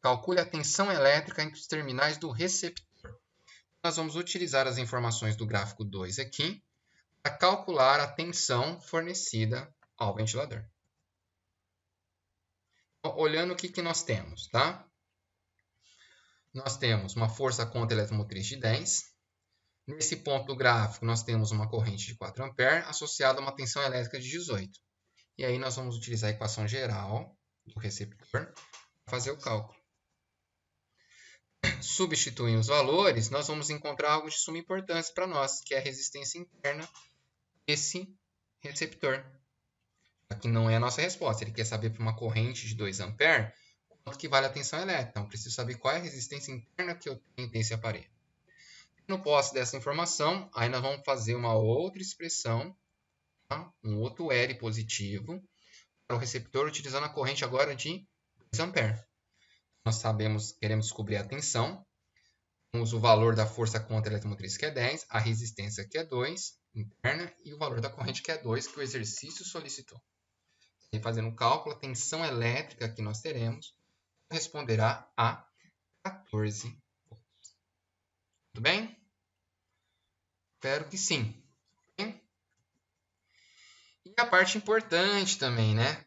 Speaker 1: calcule a tensão elétrica entre os terminais do receptor. Nós vamos utilizar as informações do gráfico 2 aqui para calcular a tensão fornecida ao ventilador. Então, olhando o que nós temos, tá? Nós temos uma força contra eletromotriz de 10. Nesse ponto do gráfico, nós temos uma corrente de 4 A associada a uma tensão elétrica de 18. E aí nós vamos utilizar a equação geral do receptor para fazer o cálculo. Substituindo os valores, nós vamos encontrar algo de suma importância para nós, que é a resistência interna desse receptor. Aqui não é a nossa resposta, ele quer saber para uma corrente de 2 A quanto que vale a tensão elétrica. Então, preciso saber qual é a resistência interna que eu tenho desse aparelho. No posse dessa informação, aí nós vamos fazer uma outra expressão, tá? Um outro R positivo, para o receptor, utilizando a corrente agora de 2 A. Nós sabemos, queremos descobrir a tensão, temos o valor da força contra a eletromotriz, que é 10, a resistência, que é 2, interna, e o valor da corrente, que é 2, que o exercício solicitou. E fazendo o cálculo, a tensão elétrica que nós teremos corresponderá a 14 volts. Tudo bem? Espero que sim. E a parte importante também, né?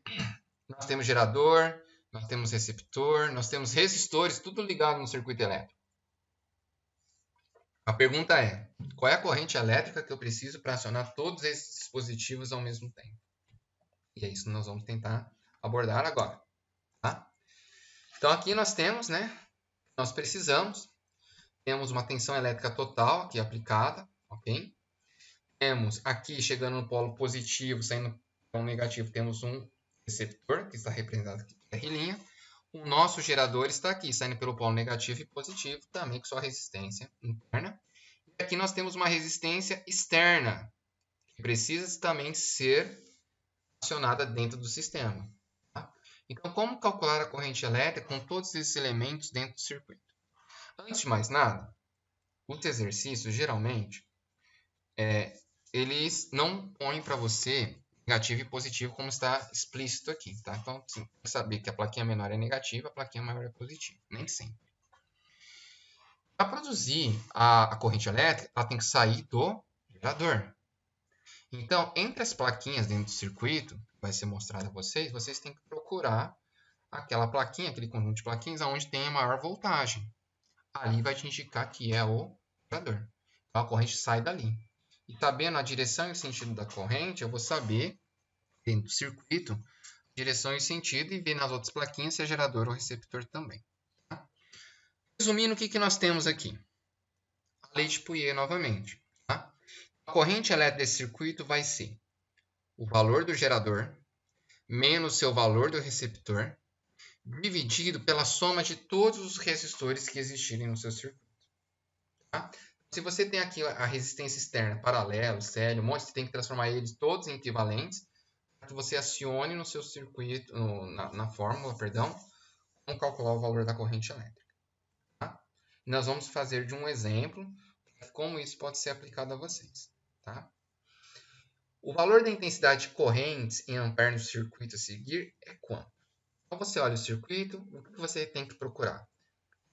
Speaker 1: Nós temos gerador, nós temos receptor, nós temos resistores, tudo ligado no circuito elétrico. A pergunta é, qual é a corrente elétrica que eu preciso para acionar todos esses dispositivos ao mesmo tempo? E é isso que nós vamos tentar abordar agora. Tá? Então aqui nós temos, né? Nós precisamos. Temos uma tensão elétrica total aqui aplicada, ok? Temos aqui, chegando no polo positivo, saindo no polo negativo, temos um receptor, que está representado aqui por R'. O nosso gerador está aqui, saindo pelo polo negativo e positivo, também com sua resistência interna. E aqui nós temos uma resistência externa, que precisa também ser acionada dentro do sistema. Tá? Então, como calcular a corrente elétrica com todos esses elementos dentro do circuito? Antes de mais nada, os exercícios, geralmente, eles não põem para você negativo e positivo como está explícito aqui. Tá? Então, sim, saber que a plaquinha menor é negativa, a plaquinha maior é positiva. Nem sempre. Para produzir a corrente elétrica, ela tem que sair do gerador. Então, entre as plaquinhas dentro do circuito, que vai ser mostrado a vocês, vocês têm que procurar aquela plaquinha, aquele conjunto de plaquinhas onde tem a maior voltagem. Ali vai te indicar que é o gerador. Então, a corrente sai dali. E sabendo a direção e o sentido da corrente, eu vou saber, dentro do circuito, direção e sentido, e ver nas outras plaquinhas se é gerador ou receptor também. Tá? Resumindo, o que nós temos aqui? A lei de Pouillet novamente. Tá? A corrente elétrica desse circuito vai ser o valor do gerador menos seu valor do receptor, dividido pela soma de todos os resistores que existirem no seu circuito. Tá? Se você tem aqui a resistência externa, paralelo, sério, um monte, você tem que transformar eles todos em equivalentes para que você acione no seu circuito, na fórmula, perdão, como calcular o valor da corrente elétrica. Tá? E nós vamos fazer de um exemplo como isso pode ser aplicado a vocês. Tá? O valor da intensidade de correntes em ampere no circuito a seguir é quanto? Então você olha o circuito, o que você tem que procurar?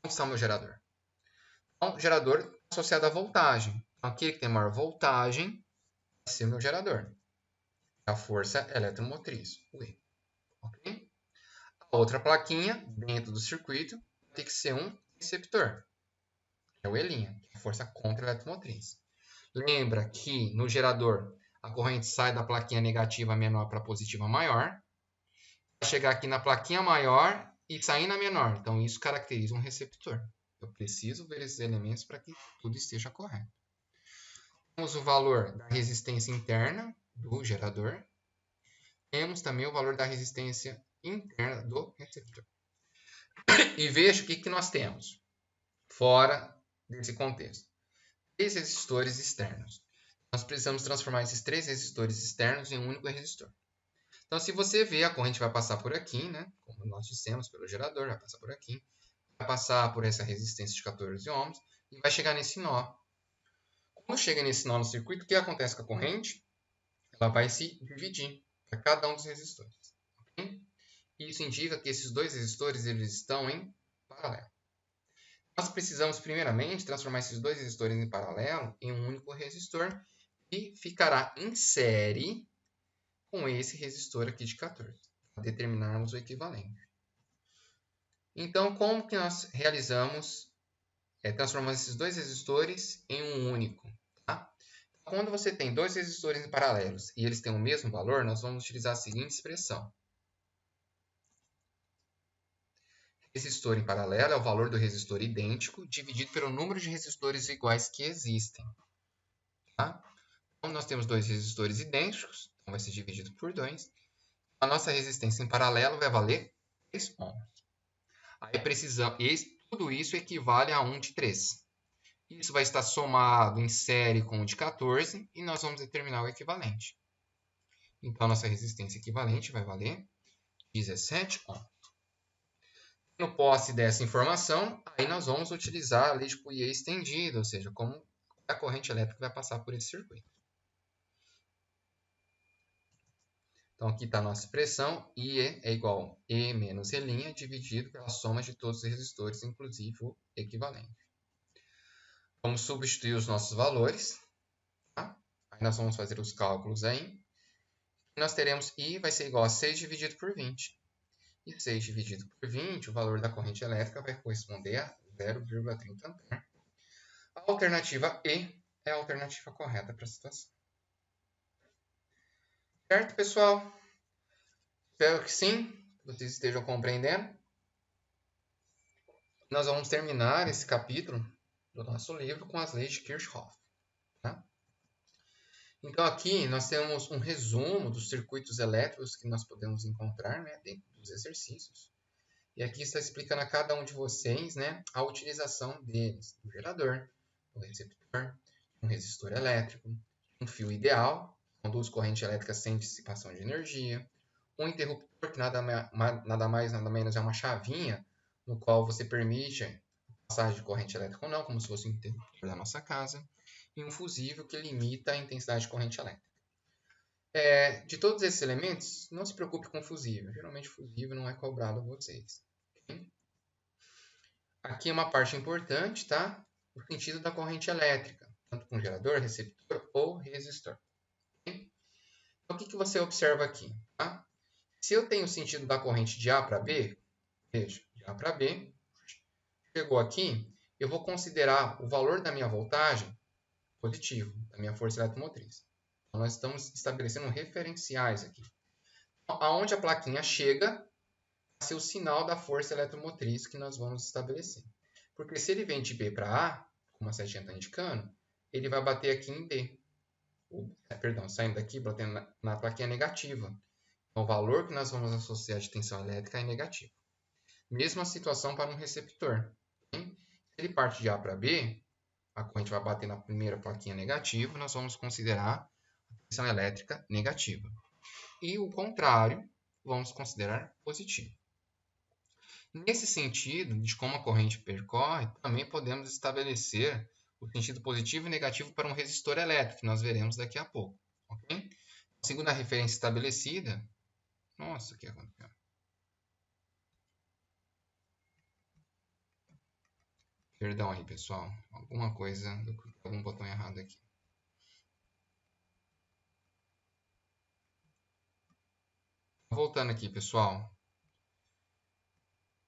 Speaker 1: Onde está o meu gerador? Então, o gerador associado à voltagem. Então, aquele que tem maior voltagem vai ser o meu gerador. A força eletromotriz, o E. Okay? A outra plaquinha, dentro do circuito, tem que ser um receptor. É o E', que é a força contra-eletromotriz. Lembra que no gerador a corrente sai da plaquinha negativa menor para a positiva maior. Vai chegar aqui na plaquinha maior e sair na menor. Então, isso caracteriza um receptor. Eu preciso ver esses elementos para que tudo esteja correto. Temos o valor da resistência interna do gerador. Temos também o valor da resistência interna do receptor. E veja o que nós temos fora desse contexto. 3 resistores externos. Nós precisamos transformar esses 3 resistores externos em um único resistor. Então, se você vê, a corrente vai passar por aqui, né? Como nós dissemos, pelo gerador, vai passar por aqui. Vai passar por essa resistência de 14 ohms e vai chegar nesse nó. Quando chega nesse nó no circuito, o que acontece com a corrente? Ela vai se dividir para cada um dos resistores. Okay? Isso indica que esses 2 resistores eles estão em paralelo. Nós precisamos, primeiramente, transformar esses 2 resistores em paralelo em um único resistor que ficará em série com esse resistor aqui de 14, para determinarmos o equivalente. Então, como que nós realizamos, transformamos esses 2 resistores em um único? Tá? Quando você tem 2 resistores paralelos e eles têm o mesmo valor, nós vamos utilizar a seguinte expressão. Resistor em paralelo é o valor do resistor idêntico dividido pelo número de resistores iguais que existem. Tá? Então, nós temos 2 resistores idênticos, então vai ser dividido por 2. A nossa resistência em paralelo vai valer 3 ohms. Aí tudo isso equivale a 1 de 3. Isso vai estar somado em série com o de 14 e nós vamos determinar o equivalente. Então, a nossa resistência equivalente vai valer 17 ohms. No posse dessa informação, aí nós vamos utilizar a lei de Pouillet estendida, ou seja, como a corrente elétrica vai passar por esse circuito. Então, aqui está a nossa expressão, I é igual a E menos E' dividido pela soma de todos os resistores, inclusive o equivalente. Vamos substituir os nossos valores. Tá? Aí nós vamos fazer os cálculos aí. E nós teremos I vai ser igual a 6 dividido por 20. E 6 dividido por 20, o valor da corrente elétrica vai corresponder a 0,30 A. A alternativa E é a alternativa correta para a situação. Certo, pessoal? Espero que sim, vocês estejam compreendendo. Nós vamos terminar esse capítulo do nosso livro com as leis de Kirchhoff. Tá? Então, aqui nós temos um resumo dos circuitos elétricos que nós podemos encontrar, né, dentro dos exercícios. E aqui está explicando a cada um de vocês, né, a utilização deles, do gerador, do receptor, um resistor elétrico, um fio ideal, que conduz corrente elétrica sem dissipação de energia, um interruptor, que nada mais, nada menos é uma chavinha, no qual você permite a passagem de corrente elétrica ou não, como se fosse um interruptor da nossa casa, e um fusível que limita a intensidade de corrente elétrica. De todos esses elementos, não se preocupe com o fusível. Geralmente o fusível não é cobrado a vocês. Okay? Aqui é uma parte importante, tá? O sentido da corrente elétrica, tanto com gerador, receptor ou resistor. Okay? Então, o que você observa aqui? Tá? Se eu tenho o sentido da corrente de A para B, veja, de A para B, chegou aqui, eu vou considerar o valor da minha voltagem positivo, da minha força eletromotriz. Então, nós estamos estabelecendo referenciais aqui. Aonde a plaquinha chega, vai ser o sinal da força eletromotriz que nós vamos estabelecer. Porque se ele vem de B para A, como a setinha está indicando, ele vai bater aqui em B. Perdão, saindo daqui, batendo na plaquinha negativa. Então, o valor que nós vamos associar de tensão elétrica é negativo. Mesma situação para um receptor. Se ele parte de A para B, a corrente vai bater na primeira plaquinha negativa, nós vamos considerar a tensão elétrica negativa. E o contrário, vamos considerar positivo. Nesse sentido, de como a corrente percorre, também podemos estabelecer o sentido positivo e negativo para um resistor elétrico, que nós veremos daqui a pouco. Okay? Segundo a referência estabelecida... Nossa, o que aconteceu? Perdão aí, pessoal. Alguma coisa, eu cliquei algum botão errado aqui. Voltando aqui, pessoal.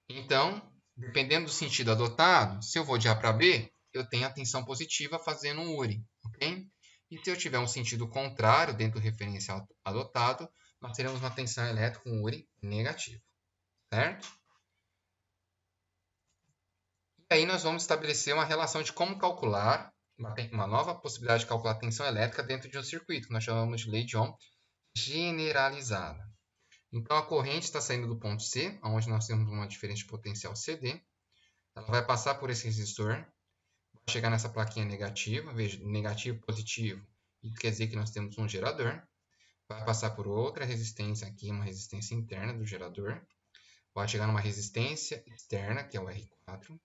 Speaker 1: Então, dependendo do sentido adotado, se eu vou de A para B, eu tenho a tensão positiva fazendo um URI, ok? E se eu tiver um sentido contrário dentro do referencial adotado, nós teremos uma tensão elétrica com URI negativo, certo? E aí nós vamos estabelecer uma relação de como calcular, uma nova possibilidade de calcular a tensão elétrica dentro de um circuito, que nós chamamos de lei de Ohm generalizada. Então, a corrente está saindo do ponto C, onde nós temos uma diferença de potencial CD. Ela vai passar por esse resistor, vai chegar nessa plaquinha negativa, veja, negativo, positivo. Isso quer dizer que nós temos um gerador. Vai passar por outra resistência aqui, uma resistência interna do gerador. Vai chegar numa resistência externa, que é o R4. Vai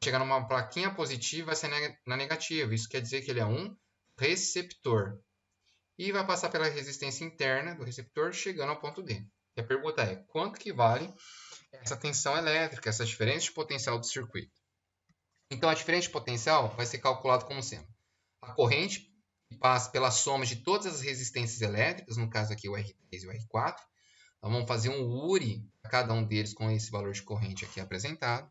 Speaker 1: chegar numa plaquinha positiva e vai ser na negativa. Isso quer dizer que ele é um receptor. E vai passar pela resistência interna do receptor, chegando ao ponto D. E a pergunta é, quanto que vale essa tensão elétrica, essa diferença de potencial do circuito? Então, a diferença de potencial vai ser calculada como sendo a corrente que passa pela soma de todas as resistências elétricas, no caso aqui o R3 e o R4. Nós vamos fazer um URI a cada um deles com esse valor de corrente aqui apresentado,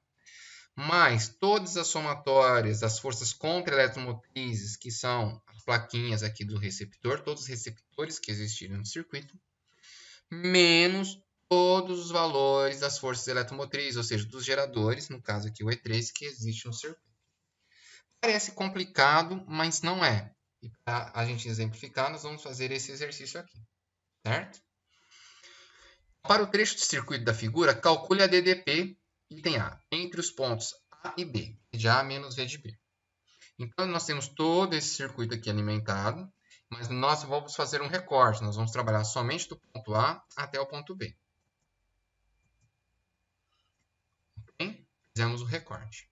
Speaker 1: mais todas as somatórias das forças contra-eletromotrizes, que são as plaquinhas aqui do receptor, todos os receptores que existiram no circuito, menos todos os valores das forças eletromotrizes, ou seja, dos geradores, no caso aqui o E3, que existe no circuito. Parece complicado, mas não é. E para a gente exemplificar, nós vamos fazer esse exercício aqui, certo? Para o trecho de circuito da figura, calcule a DDP item A, entre os pontos A e B, de A menos V de B. Então, nós temos todo esse circuito aqui alimentado, mas nós vamos fazer um recorte. Nós vamos trabalhar somente do ponto A até o ponto B. Okay? Fizemos o recorte.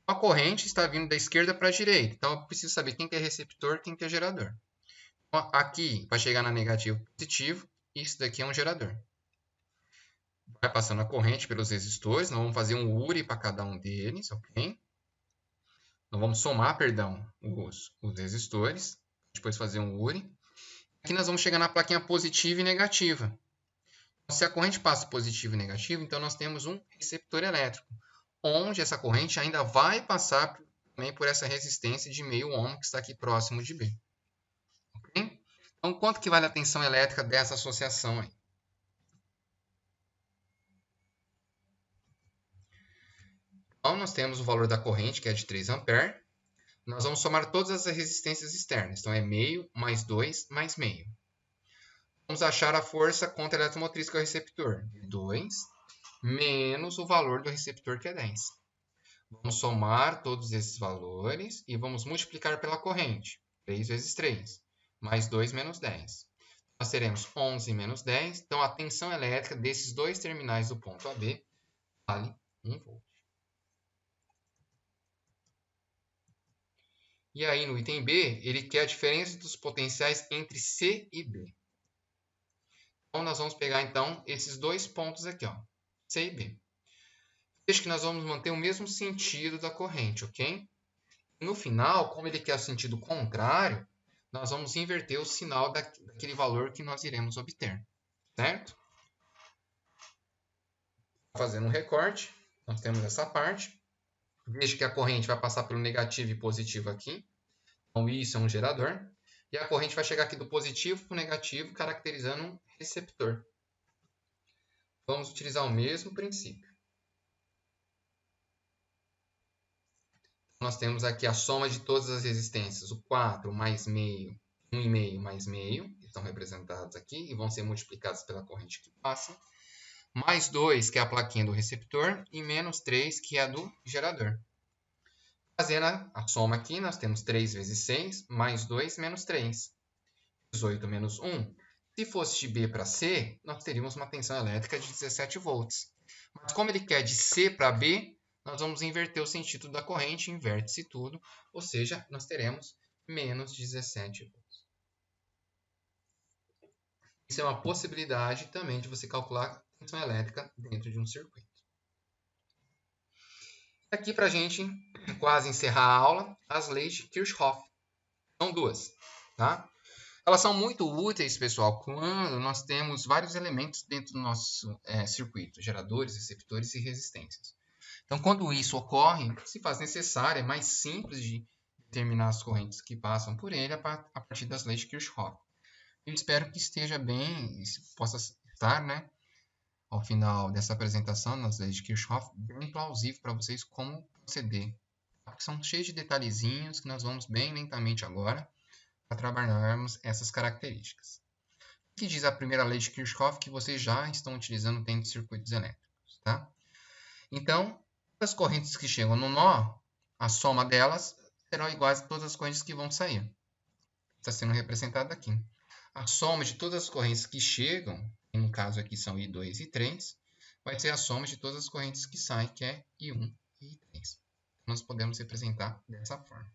Speaker 1: A corrente está vindo da esquerda para a direita. Então, eu preciso saber quem que é receptor e quem que é gerador. Então, aqui vai chegar na negativo positivo. Isso daqui é um gerador. Vai passando a corrente pelos resistores. Nós vamos fazer um URI para cada um deles. Ok? Nós vamos somar, perdão, os resistores. Depois fazer um URI. Aqui nós vamos chegar na plaquinha positiva e negativa. Então, se a corrente passa positivo e negativo, então nós temos um receptor elétrico, onde essa corrente ainda vai passar também por essa resistência de meio ohm que está aqui próximo de B. Okay? Então, quanto que vale a tensão elétrica dessa associação aí? Então, nós temos o valor da corrente, que é de 3 A. Nós vamos somar todas as resistências externas. Então, é meio mais 2 mais meio. Vamos achar a força contra a eletromotriz, que é o receptor. 2 menos o valor do receptor, que é 10. Vamos somar todos esses valores e vamos multiplicar pela corrente. 3 vezes 3, mais 2 menos 10. Nós teremos 11 menos 10. Então, a tensão elétrica desses dois terminais do ponto AB vale 1 volt. E aí, no item B, ele quer a diferença dos potenciais entre C e B. Então, nós vamos pegar, então, esses dois pontos aqui, ó, C e B. Veja que nós vamos manter o mesmo sentido da corrente, ok? No final, como ele quer o sentido contrário, nós vamos inverter o sinal daquele valor que nós iremos obter, certo? Fazendo um recorte, nós temos essa parte. Veja que a corrente vai passar pelo negativo e positivo aqui. Então, isso é um gerador. E a corrente vai chegar aqui do positivo para o negativo, caracterizando um receptor. Vamos utilizar o mesmo princípio. Nós temos aqui a soma de todas as resistências, o 4 mais meio, 1,5 mais meio, que estão representados aqui e vão ser multiplicados pela corrente que passa, mais 2, que é a plaquinha do receptor, e menos 3, que é a do gerador. Fazendo a soma aqui, nós temos 3 vezes 6, mais 2, menos 3. 18 menos 1. Se fosse de B para C, nós teríamos uma tensão elétrica de 17 volts. Mas como ele quer de C para B, nós vamos inverter o sentido da corrente, inverte-se tudo, ou seja, nós teremos menos 17 volts. Isso é uma possibilidade também de você calcular a tensão elétrica dentro de um circuito. Aqui, para a gente quase encerrar a aula, as leis de Kirchhoff. São duas, tá? Elas são muito úteis, pessoal, quando nós temos vários elementos dentro do nosso circuito, geradores, receptores e resistências. Então, quando isso ocorre, se faz necessário, é mais simples de determinar as correntes que passam por ele a partir das leis de Kirchhoff. Eu espero que esteja bem, possa estar, né, ao final dessa apresentação, nas leis de Kirchhoff, bem plausível para vocês como proceder. São cheios de detalhezinhos que nós vamos bem lentamente agora para trabalharmos essas características. O que diz a primeira lei de Kirchhoff que vocês já estão utilizando dentro de circuitos elétricos, tá? Então, as correntes que chegam no nó, a soma delas serão iguais a todas as correntes que vão sair. Está sendo representado aqui. A soma de todas as correntes que chegam, que no caso aqui são I2 e I3, vai ser a soma de todas as correntes que saem, que é I1 e I3. Nós podemos representar dessa forma.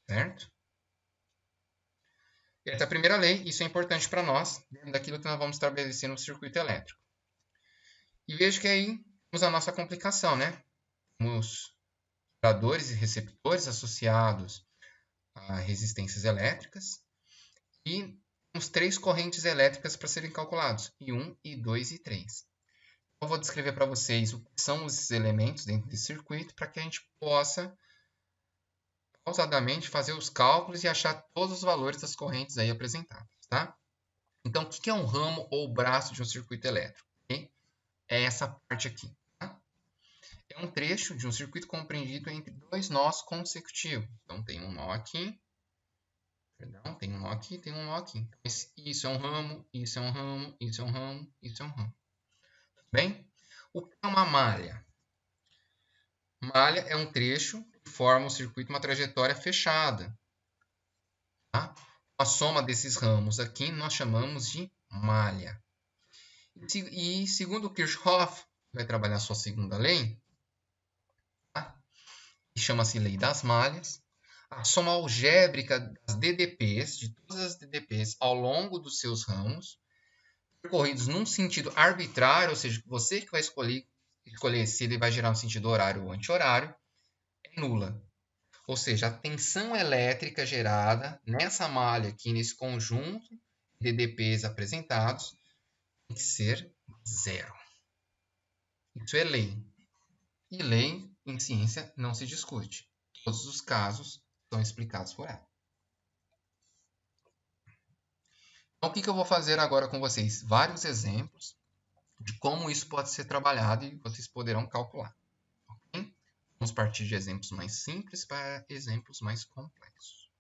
Speaker 1: Certo? Essa é a primeira lei, isso é importante para nós, dentro daquilo que nós vamos estabelecer no circuito elétrico. E veja que aí temos a nossa complicação, né? Temos geradores e receptores associados a resistências elétricas e temos 3 correntes elétricas para serem calculados, I1, I2 e I3. Eu vou descrever para vocês o que são esses elementos dentro desse circuito para que a gente possa pausadamente fazer os cálculos e achar todos os valores das correntes aí apresentadas, tá? Então, o que é um ramo ou braço de um circuito elétrico? Okay? É essa parte aqui. Tá? É um trecho de um circuito compreendido entre 2 nós consecutivos. Então, tem um nó aqui, tem um nó aqui, tem um nó aqui. Então, isso é um ramo, isso é um ramo, isso é um ramo, isso é um ramo. Tudo bem? O que é uma malha? Malha é um trecho que forma o circuito uma trajetória fechada. Tá? A soma desses ramos aqui nós chamamos de malha. E segundo Kirchhoff, vai trabalhar sua segunda lei, tá? Que chama-se lei das malhas, a soma algébrica das DDPs, de todas as DDPs ao longo dos seus ramos, percorridos num sentido arbitrário, ou seja, você que vai escolher se ele vai gerar um sentido horário ou anti-horário, é nula. Ou seja, a tensão elétrica gerada nessa malha aqui, nesse conjunto de DDPs apresentados, tem que ser zero. Isso é lei. E lei, em ciência, não se discute. Todos os casos são explicados por ela. Então, o que eu vou fazer agora com vocês? Vários exemplos de como isso pode ser trabalhado e vocês poderão calcular. Okay? Vamos partir de exemplos mais simples para exemplos mais complexos.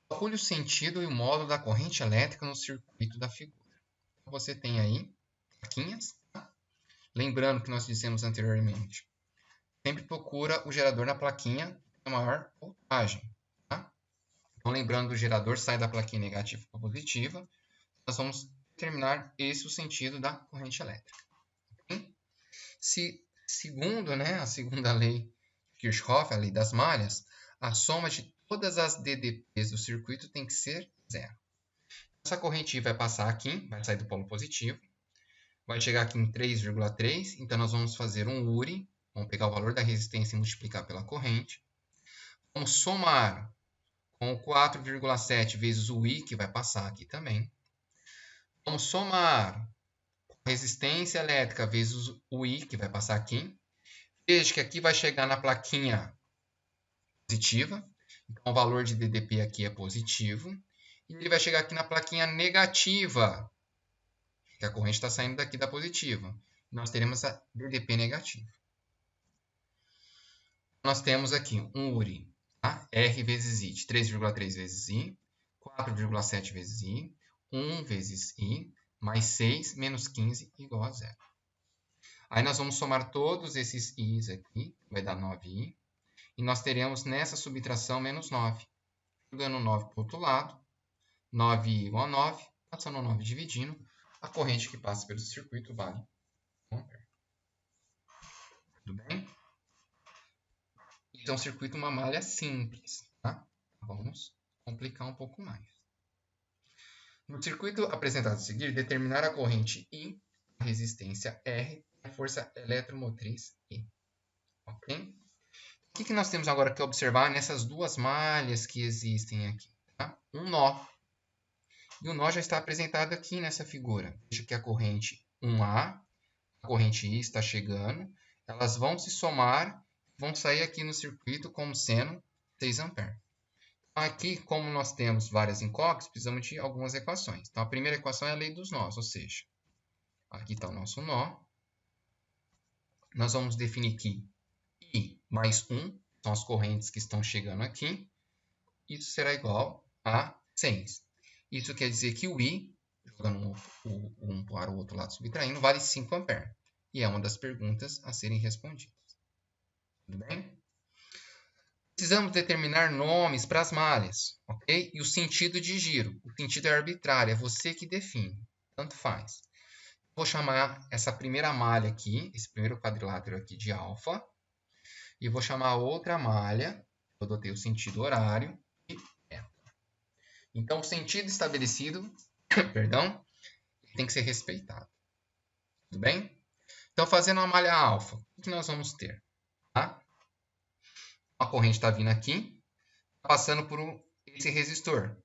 Speaker 1: Calcule o sentido e o módulo da corrente elétrica no circuito da figura. Você tem aí plaquinhas. Tá? Lembrando que nós dissemos anteriormente, sempre procura o gerador na plaquinha com maior voltagem. Tá? Então, lembrando, o gerador sai da plaquinha negativa para positiva. Nós vamos determinar esse o sentido da corrente elétrica. Okay? Segundo, né, a segunda lei de Kirchhoff, a lei das malhas, a soma de todas as DDPs do circuito tem que ser zero. Essa corrente vai passar aqui, vai sair do polo positivo, vai chegar aqui em 3,3, então nós vamos fazer um URI, vamos pegar o valor da resistência e multiplicar pela corrente. Vamos somar com o 4,7 vezes o I, que vai passar aqui também. Vamos somar a resistência elétrica vezes o I, que vai passar aqui. Veja que aqui vai chegar na plaquinha positiva, então o valor de DDP aqui é positivo. E ele vai chegar aqui na plaquinha negativa. que a corrente está saindo daqui da positiva. Nós teremos a DDP negativa. Nós temos aqui um URI, tá? R vezes I de 3,3 vezes I, 4,7 vezes I, 1 vezes I, mais 6 menos 15 igual a 0. Aí nós vamos somar todos esses I's aqui, vai dar 9I, e nós teremos nessa subtração menos 9. Jogando 9 para o outro lado, 9I igual a 9, passando 9 dividindo, a corrente que passa pelo circuito vale 1 ampere. Tudo bem? Então, o circuito é uma malha simples, tá? Vamos complicar um pouco mais. No circuito apresentado a seguir, determinar a corrente I, a resistência R e a força eletromotriz E. Ok? O que nós temos agora que observar nessas duas malhas que existem aqui? Tá? Um nó. E o nó já está apresentado aqui nessa figura. Veja que a corrente 1A, a corrente I está chegando, elas vão se somar, vão sair aqui no circuito como sendo 6 A. Aqui, como nós temos várias incógnitas, precisamos de algumas equações. Então, a primeira equação é a lei dos nós, ou seja, aqui está o nosso nó. Nós vamos definir que I mais 1 são as correntes que estão chegando aqui. Isso será igual a 6. Isso quer dizer que o I, jogando um para o outro lado subtraindo, vale 5 A. E é uma das perguntas a serem respondidas. Tudo bem? Precisamos determinar nomes para as malhas, ok? E o sentido de giro. O sentido é arbitrário, é você que define. Tanto faz. Vou chamar essa primeira malha aqui, esse primeiro quadrilátero aqui de alfa. E vou chamar a outra malha, eu adotei o sentido horário, de beta. Então, o sentido estabelecido, perdão, tem que ser respeitado. Tudo bem? Então, fazendo a malha alfa, o que nós vamos ter? Tá? A corrente está vindo aqui, passando por esse resistor.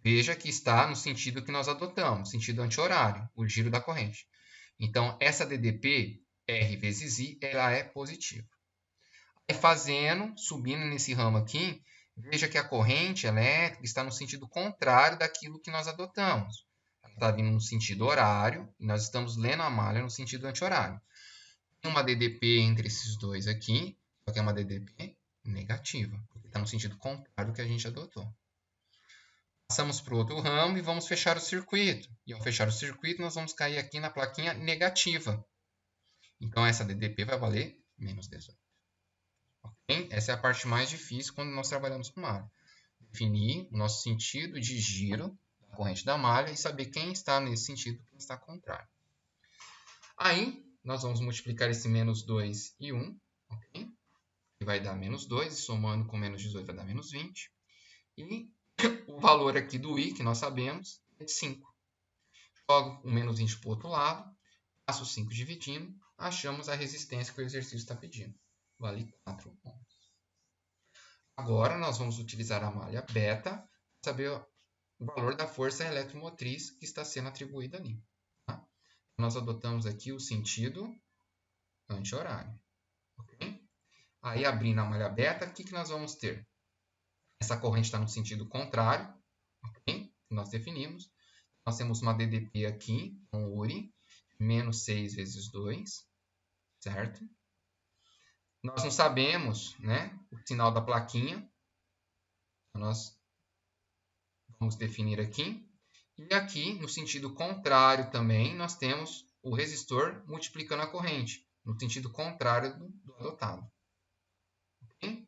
Speaker 1: Veja que está no sentido que nós adotamos, sentido anti-horário, o giro da corrente. Então, essa DDP, R vezes I, ela é positiva. Aí, subindo nesse ramo aqui, veja que a corrente elétrica está no sentido contrário daquilo que nós adotamos. Ela está vindo no sentido horário, e nós estamos lendo a malha no sentido anti-horário. Tem uma DDP entre esses dois aqui, só que é uma DDP negativa, porque está no sentido contrário do que a gente adotou. Passamos para o outro ramo e vamos fechar o circuito. E ao fechar o circuito, nós vamos cair aqui na plaquinha negativa. Então, essa DDP vai valer menos 18. Okay? Essa é a parte mais difícil quando nós trabalhamos com malha. Definir o nosso sentido de giro da corrente da malha e saber quem está nesse sentido e quem está contrário. Aí, nós vamos multiplicar esse menos 2 e 1, ok? Que vai dar menos 2, e somando com menos 18 vai dar menos 20. E o valor aqui do I, que nós sabemos, é de 5. Jogo o menos 20 para o outro lado, passo 5 dividindo, achamos a resistência que o exercício está pedindo. Vale 4 ohms. Agora, nós vamos utilizar a malha beta para saber o valor da força eletromotriz que está sendo atribuída ali. Tá? Nós adotamos aqui o sentido anti-horário. Okay? Aí, abrindo a malha beta, o que nós vamos ter? Essa corrente está no sentido contrário, okay? Que nós definimos. Nós temos uma DDP aqui, um URI, menos 6 vezes 2, certo? Nós não sabemos, né, o sinal da plaquinha. Então, nós vamos definir aqui. E aqui, no sentido contrário também, nós temos o resistor multiplicando a corrente, no sentido contrário do adotado. Okay?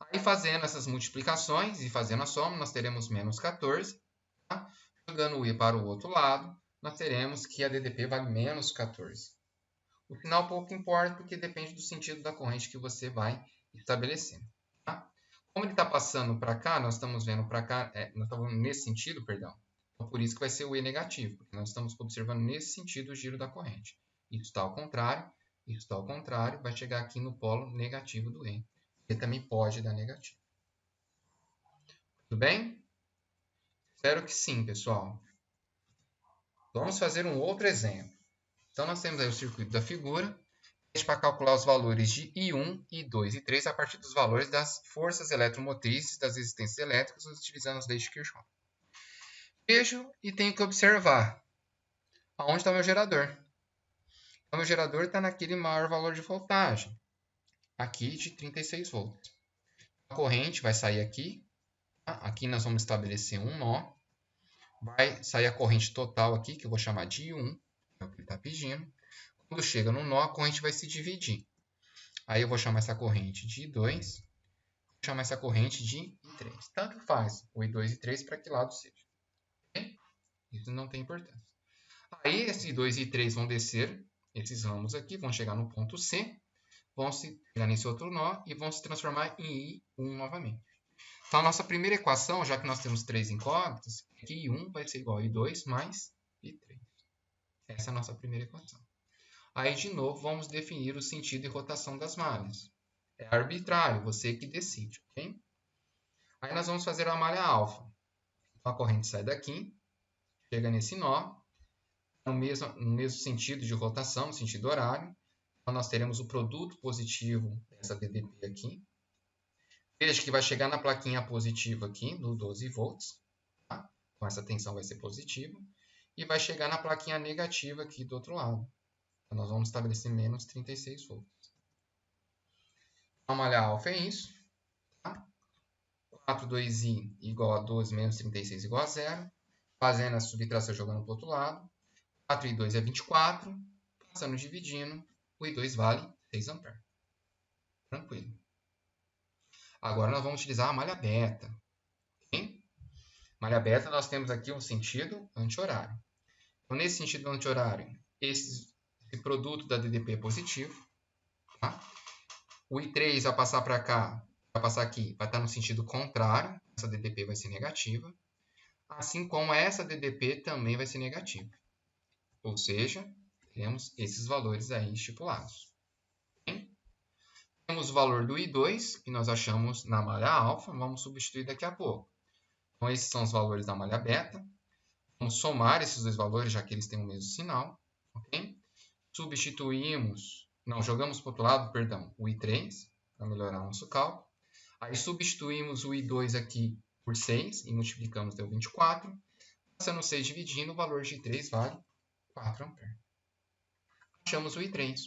Speaker 1: Aí, fazendo essas multiplicações e fazendo a soma, nós teremos menos 14. Tá? Jogando o I para o outro lado, nós teremos que a DDP vale menos 14. O final pouco importa, porque depende do sentido da corrente que você vai estabelecer. Tá? Como ele está passando para cá, nós estamos vendo para cá, nós estamos vendo nesse sentido, perdão. Então, por isso que vai ser o E negativo, porque nós estamos observando nesse sentido o giro da corrente. Isso está ao contrário, isso está ao contrário, vai chegar aqui no polo negativo do E. Ele também pode dar negativo. Tudo bem? Espero que sim, pessoal. Vamos fazer um outro exemplo. Então, nós temos aí o circuito da figura, para calcular os valores de I1, I2 e I3 a partir dos valores das forças eletromotrizes das resistências elétricas utilizando as leis de Kirchhoff. Vejo e tenho que observar Aonde está meu gerador? Então, meu gerador está naquele maior valor de voltagem, aqui de 36 volts. A corrente vai sair aqui, tá? Aqui nós vamos estabelecer um nó. Vai sair a corrente total aqui, que eu vou chamar de I1, é o que ele está pedindo. Quando chega no nó, a corrente vai se dividir. Aí eu vou chamar essa corrente de I2, vou chamar essa corrente de I3. Tanto faz o I2 e I3 para que lado seja. Okay? Isso não tem importância. Aí esse I2 e I3 vão descer, esses ramos aqui, vão chegar no ponto C, vão se pegar nesse outro nó e vão se transformar em I1 novamente. Então, a nossa primeira equação, já que nós temos três incógnitas, é que I1 vai ser igual a I2 mais I3. Essa é a nossa primeira equação. Aí, de novo, vamos definir o sentido e rotação das malhas. É arbitrário, você que decide, ok? Aí nós vamos fazer a malha alfa. Então, a corrente sai daqui, chega nesse nó, no mesmo sentido de rotação, no sentido horário. Então, nós teremos o produto positivo dessa DDP aqui. Veja que vai chegar na plaquinha positiva aqui, no 12 volts. Tá? Com essa tensão vai ser positiva. E vai chegar na plaquinha negativa aqui do outro lado. Então, nós vamos estabelecer menos 36 volts. A malha alfa é isso. Tá? 4, 2i igual a 12 menos 36 igual a 0. Fazendo a subtração jogando para o outro lado. 4 e 2 é 24. Passando dividindo, o I2 vale 6 A. Tranquilo. Agora nós vamos utilizar a malha beta. Okay? Malha beta, nós temos aqui um sentido anti-horário. Então, nesse sentido anti-horário, esse produto da DDP é positivo. Tá? O I3 vai passar para cá, vai passar aqui, vai estar no sentido contrário. Essa DDP vai ser negativa. Assim como essa DDP também vai ser negativa. Ou seja, temos esses valores aí estipulados. Okay? Temos o valor do I2, que nós achamos na malha alfa. Vamos substituir daqui a pouco. Então, esses são os valores da malha beta. Vamos somar esses dois valores, já que eles têm o mesmo sinal. Okay? Substituímos, não, jogamos para o outro lado, perdão, o I3, para melhorar nosso cálculo. Aí substituímos o I2 aqui por 6 e multiplicamos, deu 24. Passando 6 dividindo, o valor de I3 vale 4 A. Achamos o I3.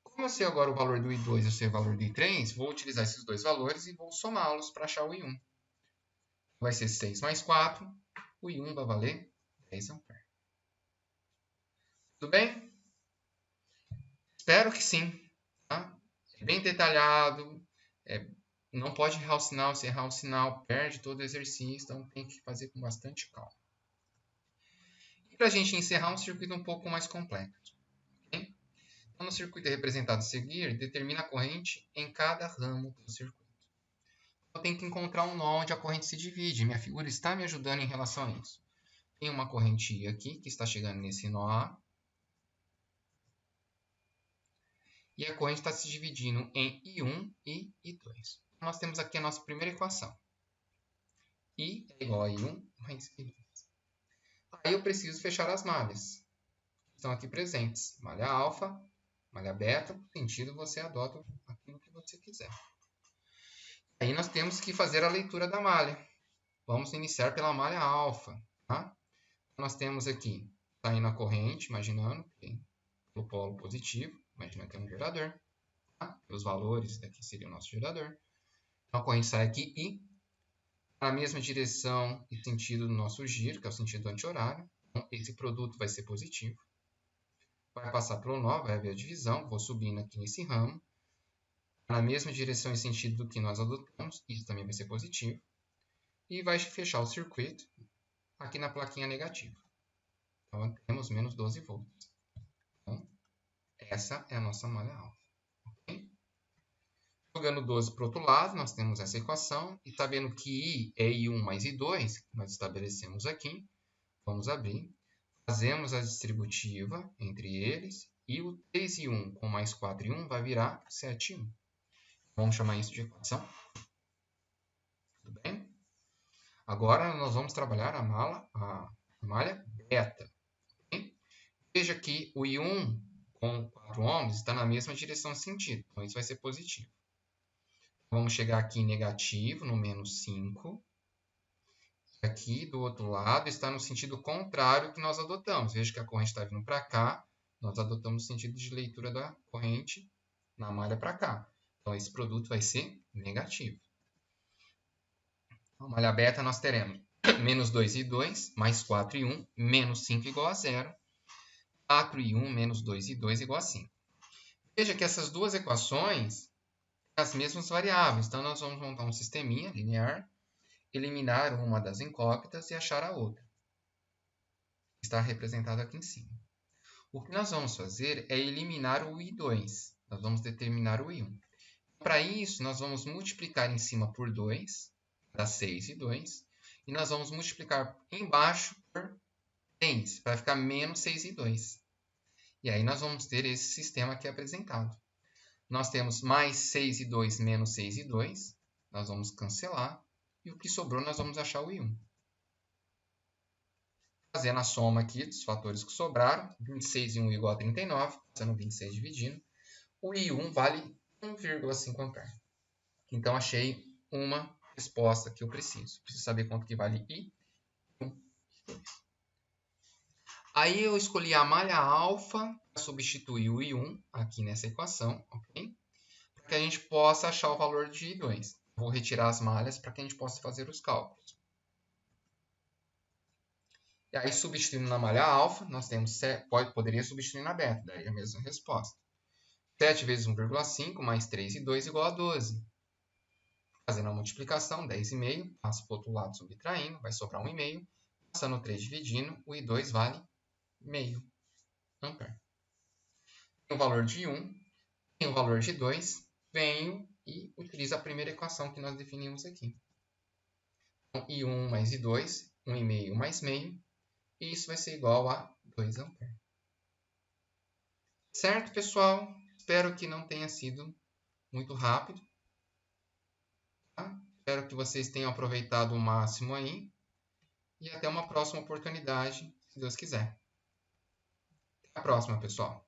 Speaker 1: Como eu sei agora o valor do I2 e eu sei o valor do I3, vou utilizar esses dois valores e vou somá-los para achar o I1. Vai ser 6 mais 4, o I1 vai valer 10 A. Tudo bem? Espero que sim. Tá? É bem detalhado, não pode errar o sinal, se errar o sinal perde todo o exercício, então tem que fazer com bastante calma. E para a gente encerrar, um circuito um pouco mais complexo. Okay? Então, no circuito representado a seguir, determina a corrente em cada ramo do circuito. Eu tenho que encontrar um nó onde a corrente se divide. Minha figura está me ajudando em relação a isso. Tem uma corrente I aqui, que está chegando nesse nó A. E a corrente está se dividindo em I1 e I2. Nós temos aqui a nossa primeira equação. I é igual a I1 mais I2. Aí eu preciso fechar as malhas. Estão aqui presentes. Malha alfa, malha beta. No sentido, você adota aquilo que você quiser. Aí nós temos que fazer a leitura da malha. Vamos iniciar pela malha alfa. Tá? Nós temos aqui, saindo a corrente, imaginando, pelo polo positivo. Imaginando que é um gerador. Tá? Os valores daqui seria o nosso gerador. Então a corrente sai aqui e na mesma direção e sentido do nosso giro, que é o sentido anti-horário. Então, esse produto vai ser positivo. Vai passar pelo nó, vai haver a divisão. Vou subindo aqui nesse ramo. Na mesma direção e sentido do que nós adotamos. Isso também vai ser positivo. E vai fechar o circuito aqui na plaquinha negativa. Então, temos menos 12 volts. Então, essa é a nossa malha alfa. Okay? Jogando 12 para o outro lado, nós temos essa equação. E sabendo que I é I1 mais I2, que nós estabelecemos aqui, vamos abrir. Fazemos a distributiva entre eles. E o 3 e 1 com mais 4 e 1 vai virar 7 e 1. Vamos chamar isso de equação. Tudo bem? Agora nós vamos trabalhar a malha beta. Okay? Veja que o I1 com 4 ohms está na mesma direção de sentido. Então, isso vai ser positivo. Vamos chegar aqui em negativo, no menos 5. Aqui do outro lado está no sentido contrário que nós adotamos. Veja que a corrente está vindo para cá, nós adotamos o sentido de leitura da corrente na malha para cá. Então, esse produto vai ser negativo. A malha beta nós teremos menos 2 e 2, mais 4 e 1, menos 5 igual a 0. 4 e 1, menos 2 e 2 igual a 5. Veja que essas duas equações têm as mesmas variáveis. Então, nós vamos montar um sisteminha linear, eliminar uma das incógnitas e achar a outra. Está representado aqui em cima. O que nós vamos fazer é eliminar o I2. Nós vamos determinar o I1. Para isso, nós vamos multiplicar em cima por 2, dá 6 e 2. E nós vamos multiplicar embaixo por 3, vai ficar menos 6 e 2. E aí nós vamos ter esse sistema aqui apresentado. Nós temos mais 6 e 2 menos 6 e 2. Nós vamos cancelar. E o que sobrou, nós vamos achar o I1. Fazendo a soma aqui dos fatores que sobraram, 26 e 1 igual a 39, passando 26 dividindo, o I1 vale 1,5 ampere. Então, achei uma resposta que eu preciso. Preciso saber quanto que vale I1 e 2. Aí, eu escolhi a malha alfa para substituir o I1 aqui nessa equação, ok? Para que a gente possa achar o valor de I2. Vou retirar as malhas para que a gente possa fazer os cálculos. E aí, substituindo na malha alfa, nós temos, poderia substituir na beta, daria a mesma resposta. 7 vezes 1,5 mais 3 e 2 igual a 12. Fazendo a multiplicação, 10,5, passa para o outro lado subtraindo, vai sobrar 1,5. Passando 3 dividindo, o I2 vale meio ampere. Tem o valor de 1, tem o valor de 2, venho e utilizo a primeira equação que nós definimos aqui. Então, I1 mais I2, 1,5 mais meio, e isso vai ser igual a 2 ampere. Certo, pessoal? Espero que não tenha sido muito rápido. Tá? Espero que vocês tenham aproveitado o máximo aí. E até uma próxima oportunidade, se Deus quiser. Até a próxima, pessoal.